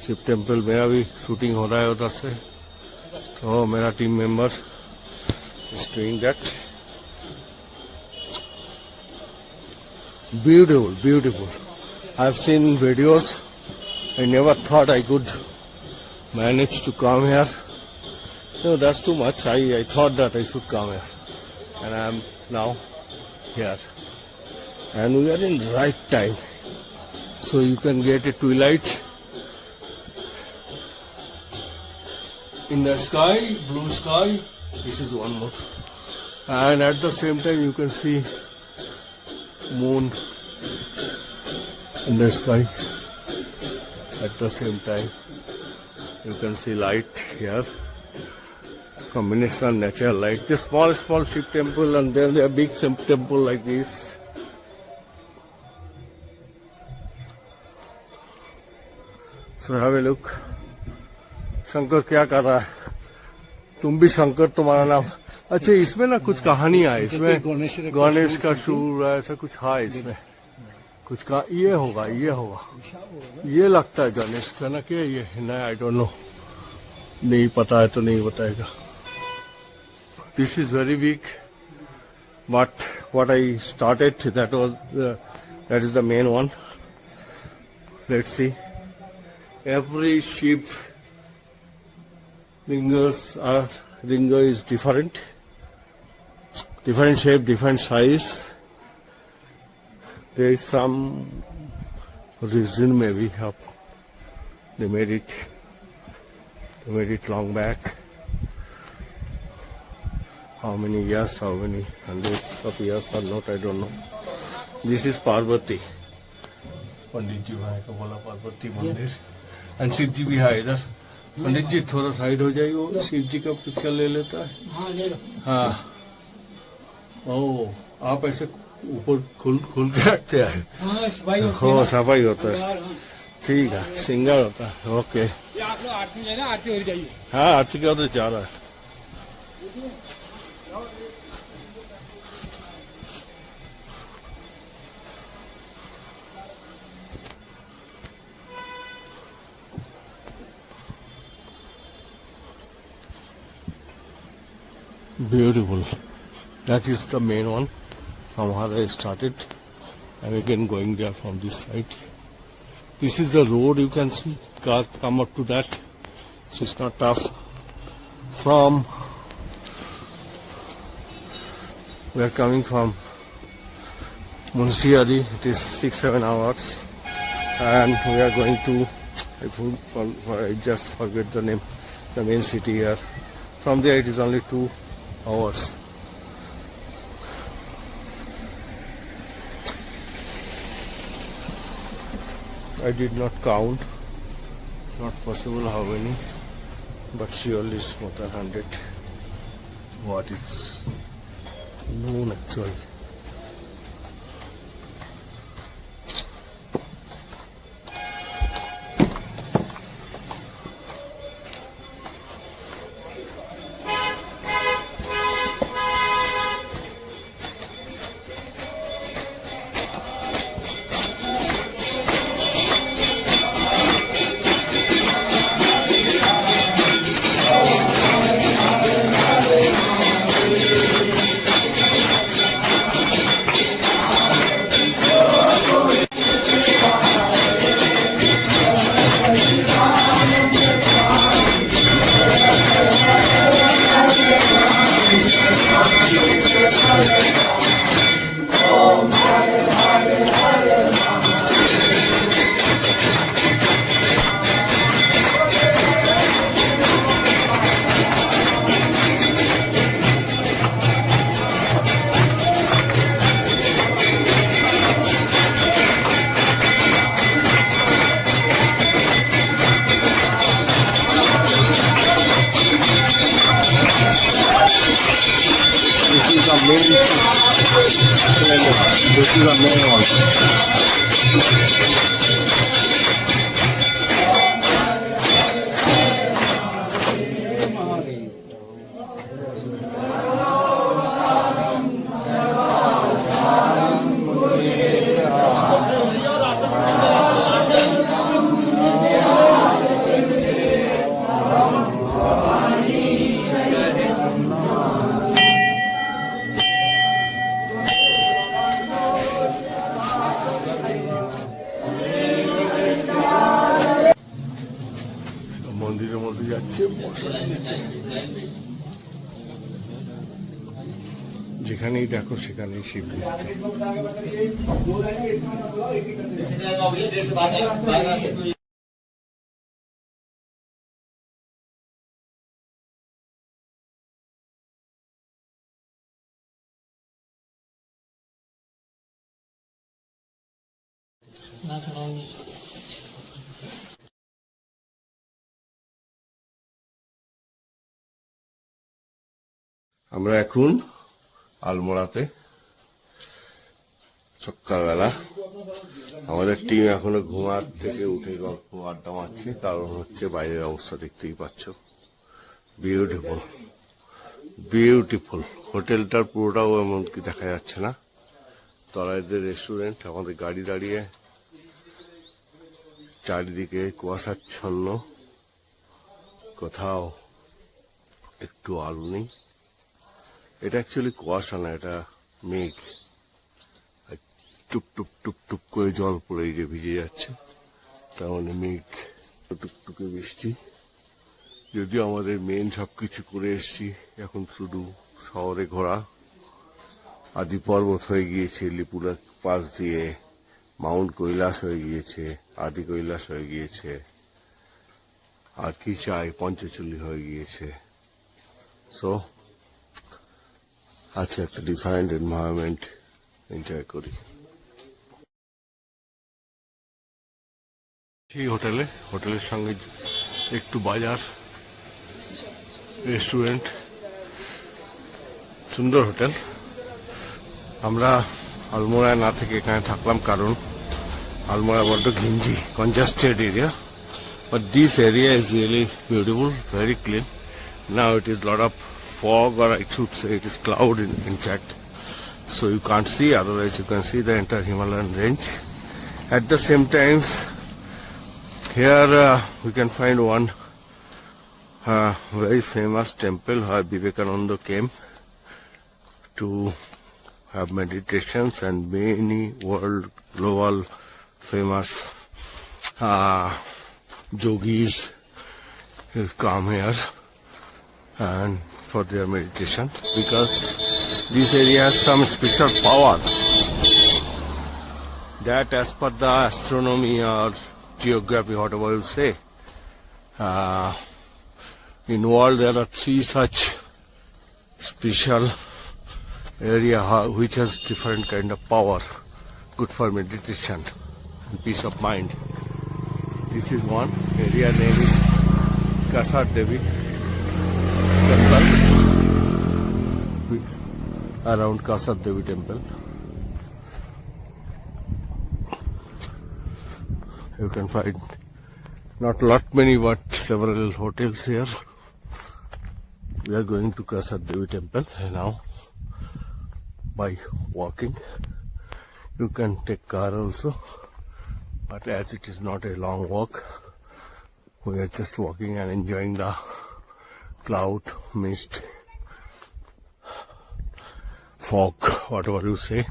Shiva temple, मेरा भी शूटिंग हो रहा है उधर से, तो मेरा team member is doing that. Beautiful, beautiful. I've seen videos. I never thought I could manage to come here. No, that's too much. I thought that I should come here, and I am now here. And we are in right time, so you can get a twilight in the sky, blue sky. This is one more, and at the same time you can see moon in the sky. At the same time you can see light here, combination of natural light. This small Shiv temple, and then there are big Shiv temple like this. So have a look. Shankar क्या कर रहा है? तुम भी शंकर, तुम्हारा नाम. अच्छा, इसमें ना कुछ कहानी है. इसमें गणेश का सूर ऐसा कुछ है. इसमें कुछ का ये होगा, ये लगता है गणेश का ना. क्या ये नहीं, आई डोंट नो, नहीं पता है तो नहीं बताएगा. This is very big, but what I started, that is the main one. Let's see. Every Shiv linga is different shape, different size. There is some reason maybe they made it long back. How many years, how many hundreds of years or not, I don't know. This is Parvati. पंडित जी भाई का बोला पार्वती मंदिर. And Shiv जी भी है इधर. पंडित जी थोड़ा side हो जाइए, वो शिव जी का पिक्चर ले लेता है. हाँ ले लो. हाँ. ओ, आप ऐसे ऊपर खोल के रखते हैं. हाँ सफाई होती है हो, ना. सफाई होता है. हाँ. ठीक है, सिंगर होता है. ओके. ये आप लोग आरती लेना, आरती हो जाइए. हाँ, आरती का तो जा रहा है. Beautiful. That is the main one from where I started. I'm again going there from this side. This is the road, you can see. Car come up to that. So it's not tough. From we are coming from Munsiari. It is 6-7 hours, and we are going to. I just forget the name. The main city here. From there it is only 2 hours. I did not count, not possible how many, but surely it's more than 100. What is known actually. is the main this is the main one. মন্দিরের মধ্যে যাচ্ছে, যেখানেই দেখো সেখানেই শিবলিঙ্গ। আমরা এখন আলমোড়াতে সকালবেলা, আমাদের টিম এখনো ঘুমার থেকে উঠে গল্প আড্ডা মারছে, কারণ হচ্ছে বাইরের অবস্থা দেখতেই পাচ্ছ, বিউটিফুল বিউটিফুল। হোটেলটার পুরোটাও এমনকি দেখা যাচ্ছে না, তলায় রেস্টুরেন্ট, আমাদের গাড়ি দাঁড়িয়ে, চারিদিকে কুয়াশাচ্ছন্ন, কোথাও একটু আলো নেই। এটা অ্যাকচুয়ালি কুয়াশা না, এটা মেঘ, টুপ টুপ টুপ টুপ করে জল পড়ে যে ভিজে যাচ্ছে, তার মানে মেঘ, টুকটুকে বৃষ্টি। যদিও আমাদের মেন সবকিছু করে এসছি, এখন শুধু শহরে ঘোরা। আদি পর্বত হয়ে গিয়েছে, লিপুলের পাশ দিয়ে মাউন্ট কৈলাস হয়ে গিয়েছে, আদি কৈলাস হয়ে গিয়েছে, আর কি চাই, পঞ্চচুলি হয়ে গিয়েছে। সো আজকে একটা ডিফারেন্ট এনভায়রনমেন্ট এনজয় করি। সেই হোটেলের সঙ্গে একটু বাজার, রেস্টুরেন্ট, সুন্দর হোটেল। আমরা আলমোড়ায় না থেকে এখানে থাকলাম, কারণ আলমোড়া বড্ড ঘিঞ্জি, congested area, but this area is really beautiful, very clean. Now it is lot of fog, or I should say it is cloud in fact, so you can't see, otherwise you can see the entire Himalayan range. At the same time, here we can find one very famous temple where Vivekananda came to have meditations, and many world global famous yogis come here and for their meditation, because this area has some special power that, as per the astronomy or geography, whatever you say, in world there are 3 such special area which has different kind of power, good for meditation and peace of mind. This is one area, name is Kasar Devi temple, around Kasar Devi temple. You can find not lot many but several hotels here. We are going to Kasar Devi temple now by walking. You can take car also, but as it is not a long walk, we are just walking and enjoying the cloud, mist, fog, whatever you say.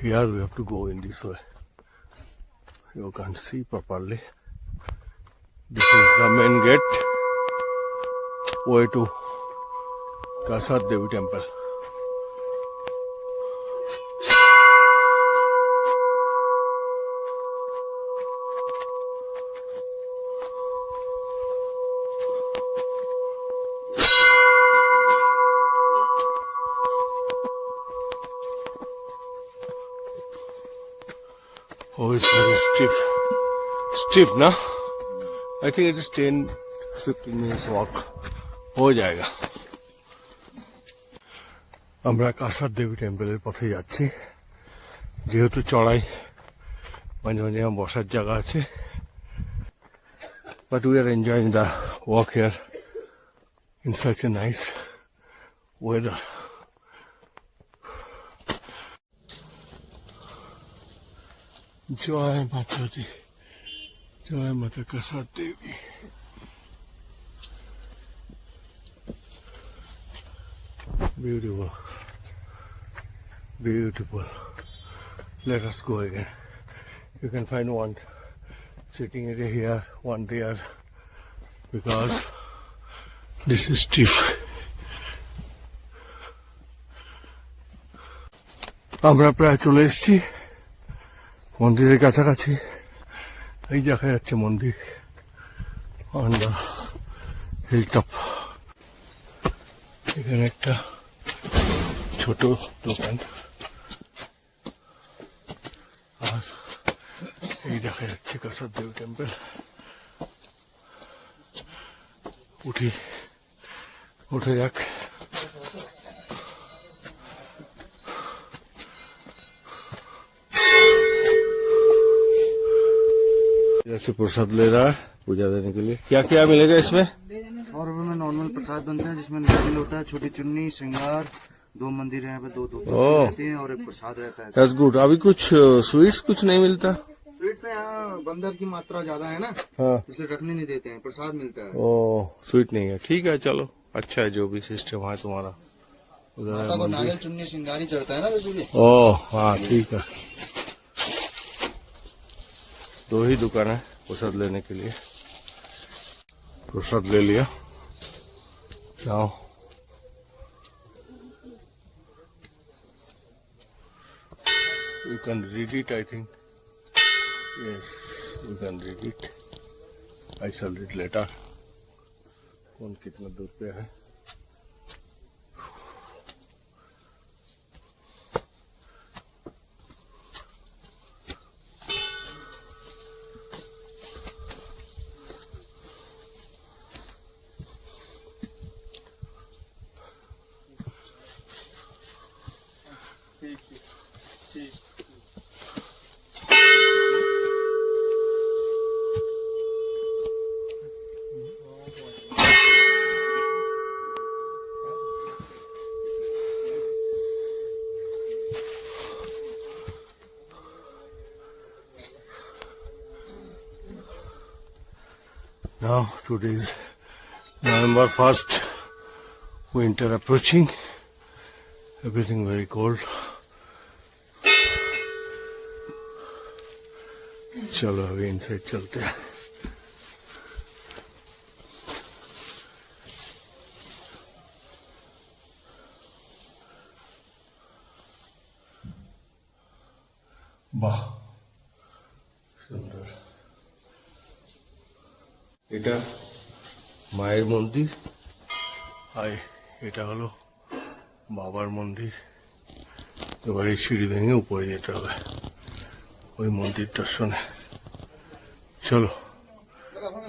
Here we have to go in this way. You can't see properly. This is the main gate, way to Kasar Devi temple. Oh, it's very stiff. Stiff, na? I think it is 10-15 minutes walk. हो जाएगा. আমরা কাসার দেবী টেম্পলের পথে যাচ্ছি, যেহেতু চড়াই মাঝে মাঝে আমার বসার জায়গা আছে, but we are enjoying the walk here in such a nice weather. জয় মাতা দি, জয় মাতা কাসার দেবী। Beautiful, beautiful. Let us go again. You can find one sitting area here, one there, because this is stiff. আমরা প্রায় চলে এসেছি মন্দিরের কাছাকাছি। এই দেখা যাচ্ছে মন্দির অন দ্য হিলটপ। এখানে একটা ছোট দোকান, আর এই দেখা যাচ্ছে কাসার দেবী টেম্পল। উঠে যাক। जैसे प्रसाद ले रहा है पूजा देने के लिए, क्या क्या मिलेगा इसमें? 100 रुपए में नॉर्मल प्रसाद बनता है, जिसमें नारियल होता है, छोटी चुन्नी, श्रृंगार, 2 मंदिर है, यहाँ पे 2 ओह। रहते हैं और एक प्रसाद रहता है। That's good. अभी कुछ स्वीट्स कुछ नहीं मिलता? स्वीट से यहाँ बंदर की मात्रा ज्यादा है ना, हाँ। इसलिए रखने नहीं देते हैं, प्रसाद मिलता है। ओ स्वीट नहीं है, ठीक है चलो, अच्छा है जो भी सिस्टम है तुम्हारा। उधर है माता को मंदिर। नारियल चुन्नी श्रृंगार ही चढ़ता है ना वैसे। ओ हाँ ठीक है। 2 ही दुकान है प्रसाद लेने के लिए। प्रसाद ले लिया। Now you can read it, I think. Yes, you can read it. I shall read later. कौन कितना दूर पे है? Now today is November 1st, winter approaching, everything very cold. चलो अभी इनसाइड चलते हैं। বাহ সুন্দর। এটা মায়ের মন্দির, আর এটা হলো বাবার মন্দির। এবার এই সিঁড়ি ভেঙে উপরে যেতে হবে ওই মন্দির দর্শনে। চলো,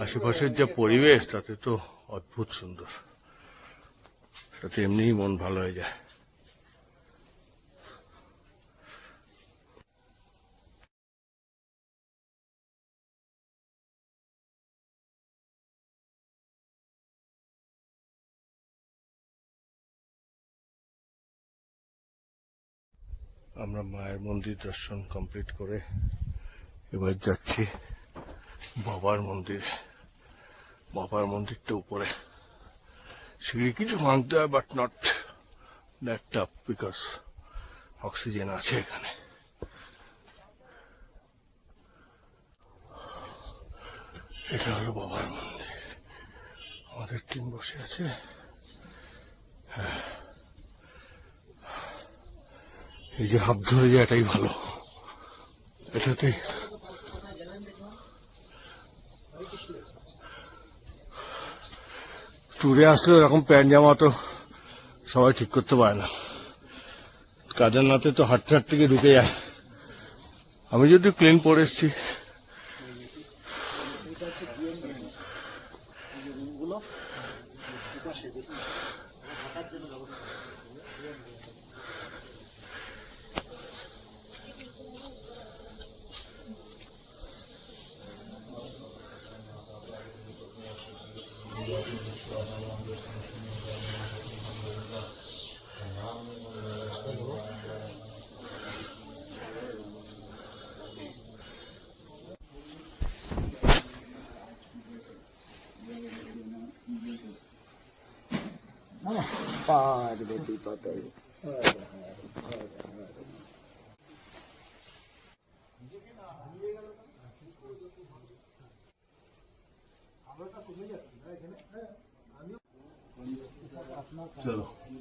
আশেপাশের যা পরিবেশ তাতে তো অদ্ভুত সুন্দর, তাতে এমনিই মন ভালো হয়ে যায়। আমরা মায়ের মন্দির দর্শন কমপ্লিট করে এবার যাচ্ছি বাবার মন্দির। বাবার মন্দিরটা উপরে, সিঁড়ি কিছু ভাঙতে হয়, but not that tough because oxygen আছে এখানে। এটা হলো বাবার মন্দির, আমাদের টিম বসে আছে। হ্যাঁ, এই যে হাত ধরে যায় এটাই ভালো, এটাতে ট্যুরে আসলে এরকম প্যান্ট জামা তো সবাই ঠিক করতে পারে না, কাজের নাতে তো হাঁটতে হাঁটতে গিয়ে ঢুকে যায়। আমি যদি প্লেন পরে এসছি,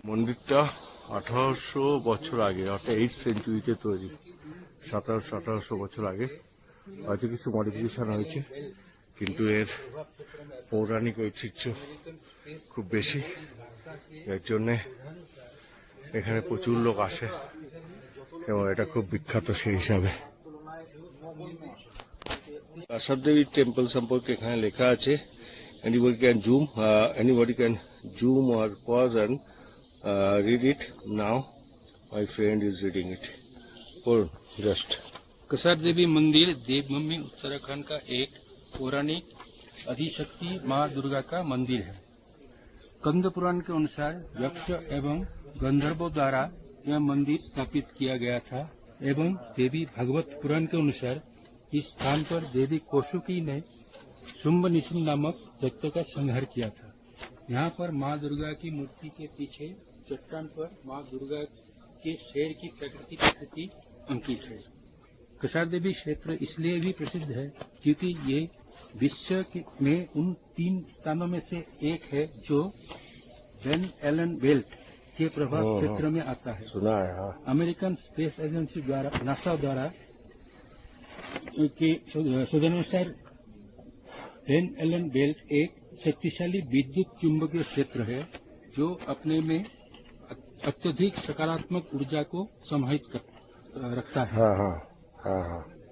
মন্দিরটা 1800 বছর আগে, অর্থাৎ 8th সেঞ্চুরিতে তৈরি। 1700-1800 বছর আগে। হয়তো কিছু মডিফিকেশন হয়েছে, কিন্তু এর পৌরাণিক ঐতিহ্য খুব বেশি, এর জন্যে এখানে প্রচুর লোক আসে এবং এটা খুব বিখ্যাত সেই হিসাবে। আশার দেবী টেম্পল সম্পর্কে এখানে লেখা আছে। Anybody can zoom or pause and read it now. My friend is reading it. Or just. Kasar देवी मंदिर देवभूमि उत्तराखंड का एक पौराणिक अधिशक्ति माँ दुर्गा का मंदिर है। कंद पुराण के अनुसार यक्ष एवं गंधर्वों द्वारा यह मंदिर स्थापित किया गया था एवं देवी भागवत पुराण के अनुसार इस स्थान पर देवी कौशिकी ने शुंभ निशुंभ नामक दैत्य का संहार किया था। यहाँ पर माँ दुर्गा की मूर्ति के पीछे चट्टान पर माँ दुर्गा के शेर की प्राकृतिक स्थिति अंकित है। कसार देवी क्षेत्र इसलिए भी प्रसिद्ध है क्योंकि ये विश्व में उन 3 स्थानों में से एक है जो वेन एलन बेल्ट के प्रभाव क्षेत्र में आता है। सुना है, हाँ। अमेरिकन स्पेस एजेंसी द्वारा नासा द्वारा के शोधानुसार वेन एलन बेल्ट एक शक्तिशाली विद्युत चुंबकीय क्षेत्र है जो अपने में अत्यधिक सकारात्मक ऊर्जा को समाहित रखता है।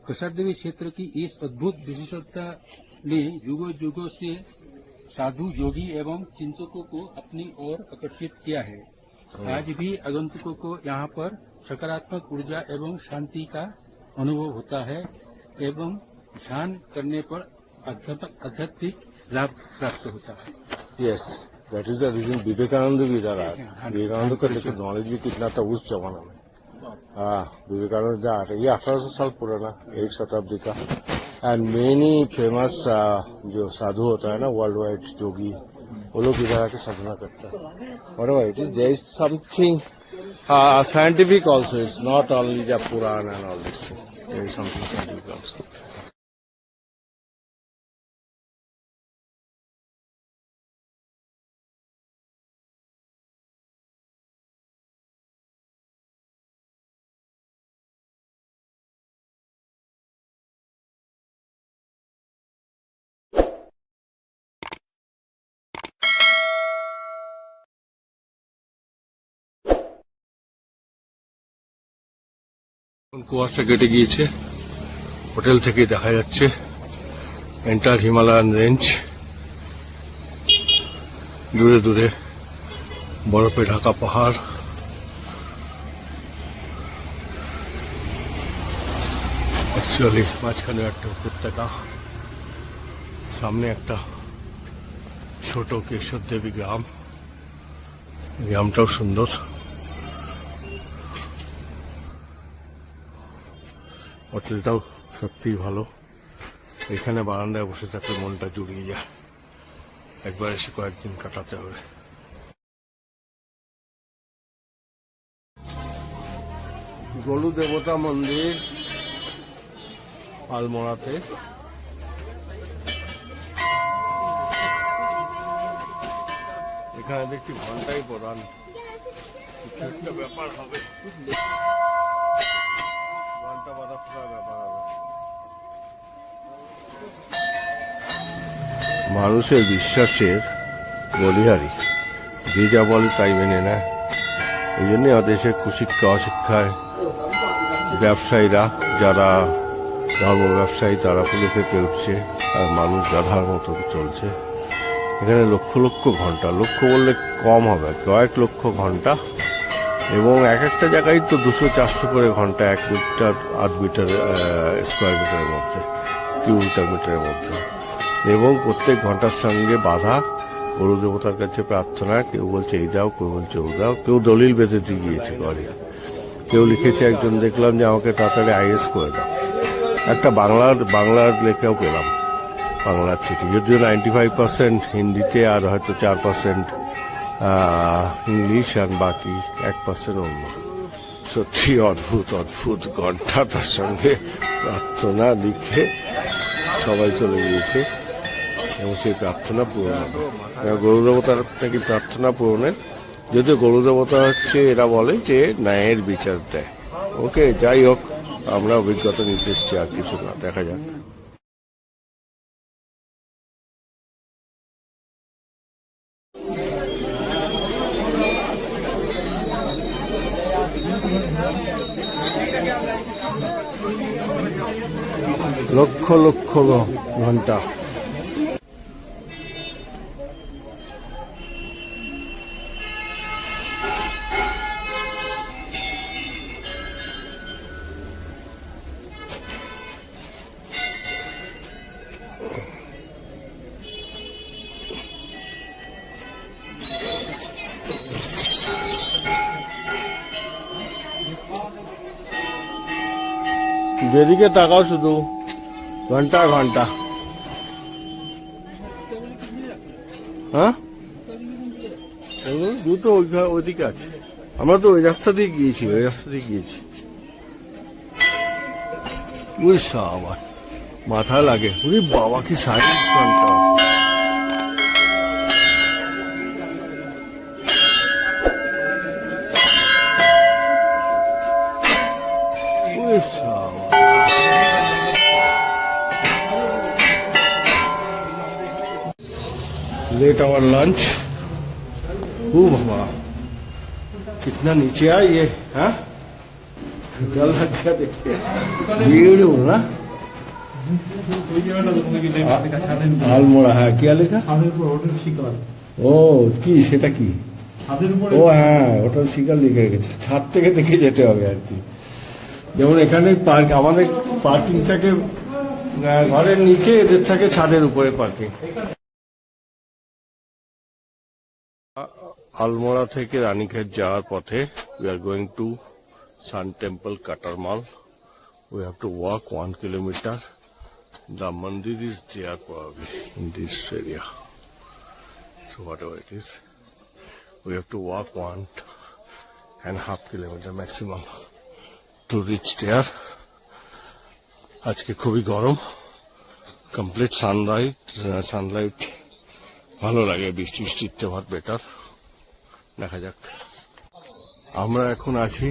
कसार देवी क्षेत्र की इस अद्भुत विशेषता ने युगों युगों से साधु योगी एवं चिंतकों को अपनी ओर आकर्षित किया है। आज भी आगंतुकों को यहाँ पर सकारात्मक ऊर्जा एवं शांति का अनुभव होता है एवं ध्यान करने पर आध्यात्मिक लाभ प्राप्त होता है। Yes, that is the reason Vivekananda भी इधर आए। विवेकानंद का लेकिन नॉलेज भी कितना था उस जमाना में। हाँ, विवेकानंद आ रहे, ये 1800 साल पुराना, 1 शताब्दी का। एंड मेनी फेमस जो साधु होता है ना, वर्ल्ड वाइड योगी, वो लोग इधर आके साधना करता है। और it is there is something scientific also, it's not only the Purana and all this, there is something scientific also. কুয়াশা কেটে গিয়েছে, হোটেল থেকে দেখা যাচ্ছে এন্টার হিমালয়ান রেঞ্জ, দূরে দূরে বরফে ঢাকা পাহাড়। অ্যাকচুয়ালি মাঝখানে একটা উপত্যকা, সামনে একটা ছোট কেশর দেবী গ্রাম, গ্রামটাও সুন্দর। হোটেলটাও সত্যিই ভালো, এখানে বারান্দায় বসে থাকলে মনটা জুড়িয়ে যায়, একবার এসে কয়েকদিন কাটাতে হবে। গরু দেবতা মন্দির আলমোড়াতে। এখানে দেখছি ঘন্টাই প্রধান, কিছু একটা ব্যাপার হবে, ঘন্টা বাঁধা ফোড়া ব্যাপার হবে। মানুষের বিশ্বাসের বলিহারি, যে যা বলে তাই মেনে নেয়। এই জন্যে দেশের কুশিক্ষা অশিক্ষায় ব্যবসায়ীরা, যারা ধর্ম ব্যবসায়ী, তারা ফুলে ফেপে উঠছে, আর মানুষ গাধার মতো চলছে। এখানে লক্ষ লক্ষ ঘন্টা, লক্ষ বললে কম হবে, কয়েক লক্ষ ঘন্টা, এবং এক একটা জায়গায় তো 200-400 করে ঘন্টা, 1 মিটার 8 মিটার স্কোয়ার মিটারের মধ্যে, কিলোমিটার মিটারের মধ্যে, এবং প্রত্যেক ঘন্টার সঙ্গে বাধা গরু দেবতার কাছে প্রার্থনা। কেউ বলছে এই দাও, কেউ বলছে ও দাও, কেউ দলিল বেঁধে দিয়ে গিয়েছে ঘরে। কেউ লিখেছে, একজন দেখলাম যে আমাকে তাড়াতাড়ি আইএস করে দাও। একটা বাংলার লেখাও পেলাম, বাংলার চিঠি, যদিও 95% হিন্দিতে আর হয়তো 4% ইংলিশ আর বাকি 1% অন্য। সত্যি অদ্ভুত অদ্ভুত ঘন্টা, তার সঙ্গে প্রার্থনা লিখে সবাই চলে গিয়েছে এবং সেই প্রার্থনা পূরণ হবে। গরু দেবতার নাকি প্রার্থনা পূরণের, যদিও গরু দেবতা হচ্ছে এরা বলে যে ন্যায়ের বিচার দেয়। ওকে, যাই হোক, আমরা অভিজ্ঞতা নিতে এসছি, আর কিছু না, দেখা যাক। লক্ষ লক্ষ ঘন্টা। যেদিকে তাকাও শুধু ঘন্টা ঘন্টা। হ্যাঁ, দুটো ওইদিকে আছে। আমরা তো ওই রাস্তা দিয়ে গিয়েছি, ওই রাস্তা দিয়ে গিয়েছি। ওই সাবাস, মাথা লাগে। ওরে বাবা, কি সাইজ ঘন্টা! ওরে সাবাস, लेट आवर लंच। ओ बाबा, कितना नीचे आ ये, हाँ डर लग गया देख के। भीड़ हो ना। আলমোড়া, হ্যাঁ, কি লেখা? ও কি, সেটা কি? ও হ্যাঁ, হোটেল শিকার লিখে রেখেছে। ছাদ থেকে দেখে যেতে হবে আর কি। যেমন এখানে পার্ক, আমাদের পার্কিং থাকে ঘরের নিচে, এদের থাকে ছাদের উপরে পার্কিং। আলমোড়া থেকে রানীক্ষেত যাওয়ার পথে we are going to Sun Temple, Katarmal. We have to walk 1 kilometer. The mandir is there probably in this area. So whatever it is, we have to walk 1.5 kilometer maximum to reach there. আজকে খুবই গরম, complete Sunlight ভালো লাগে, বৃষ্টি বৃষ্টিতে ভাত better. দেখা যাক। আমরা এখন আছি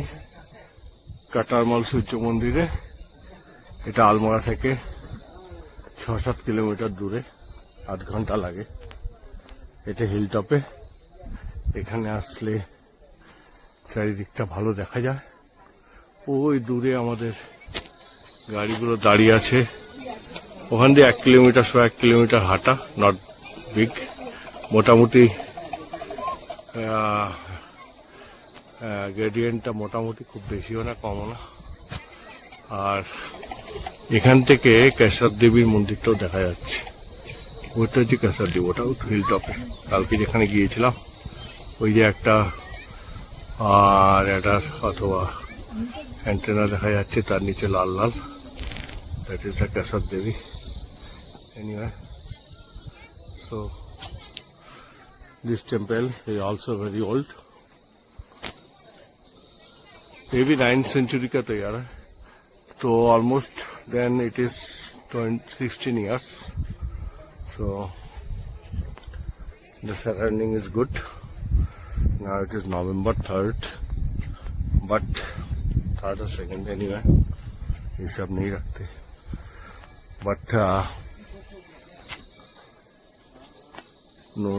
কাটারমাল সূর্য মন্দিরে। এটা আলমোড়া থেকে 6-7 কিলোমিটার দূরে, 8 ঘন্টা লাগে। এটা হিলটপে। এখানে আসলে চারিদিকটা ভালো দেখা যায়। ওই দূরে আমাদের গাড়িগুলো দাঁড়িয়ে আছে। ওখান দিয়ে 1 কিলোমিটার 1 কিলোমিটার হাঁটা, নট বিগ, মোটামুটি গ্রেডিয়েন্টটা মোটামুটি, খুব বেশিও না কমও না। আর এখান থেকে কেশব দেবীর মন্দিরটাও দেখা যাচ্ছে। ওইটা হচ্ছে কেশব দেবী, ওটাও হিল টপে। কালকে যেখানে গিয়েছিলাম ওই যে একটা আর একটা অথবা অ্যান্টেনা দেখা যাচ্ছে, তার নিচে লাল লাল, that is the Keshav Devi. Anyway, so this temple is also very old, maybe 9th century का तैयार है, तो almost then it is 16 years. So the surrounding is good. Now it is November 3rd, but 3rd or 2nd anyway, ये सब नहीं रखते, but no,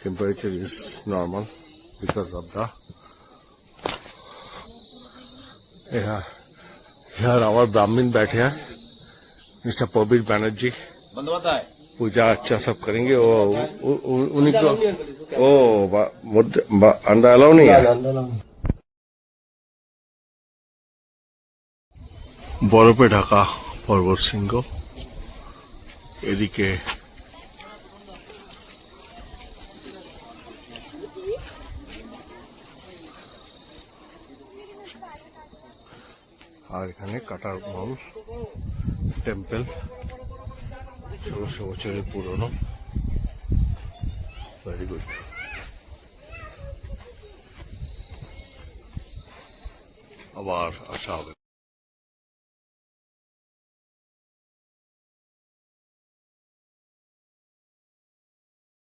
temperature is normal because of the here our Brahmin बैठे हैं, Mr. Prabir Banerjee, पूजा अच्छा सब करेंगे। वो उन्हीं को अंडा अलाउ नहीं है। বরফে ঢাকা পর্বত শৃঙ্গ, এদিকে আর এখানে কাটারমাল টেম্পল, 1600 বছরের পুরনো, ভেরি গুড। আবার আসা হবে।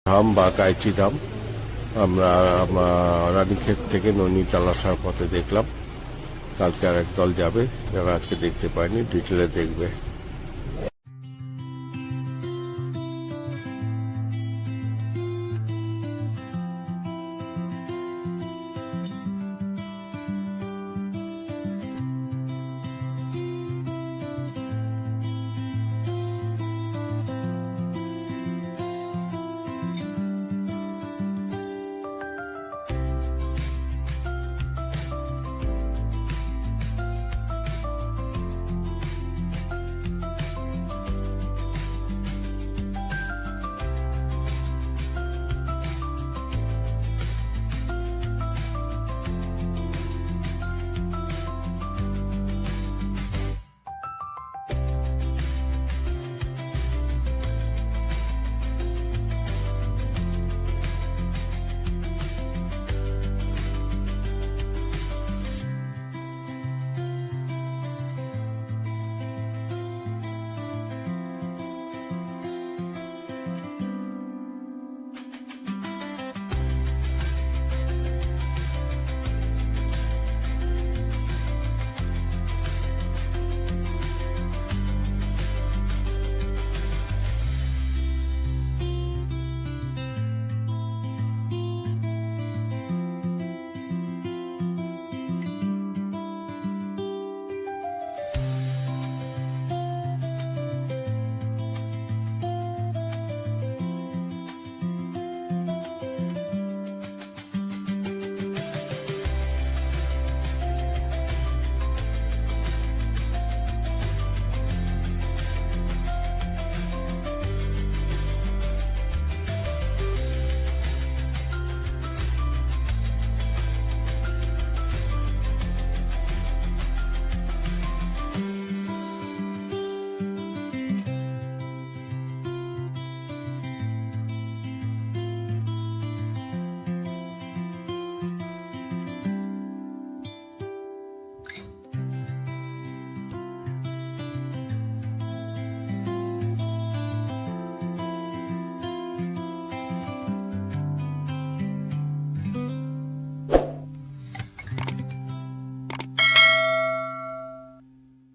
ধাম বা কাইচি ধাম আমরা রানীক্ষেত থেকে নৈনিতাল আসার পথে দেখলাম। কালকে আর এক দল যাবে, যারা আজকে দেখতে পায়নি, ডিটেলে দেখবে।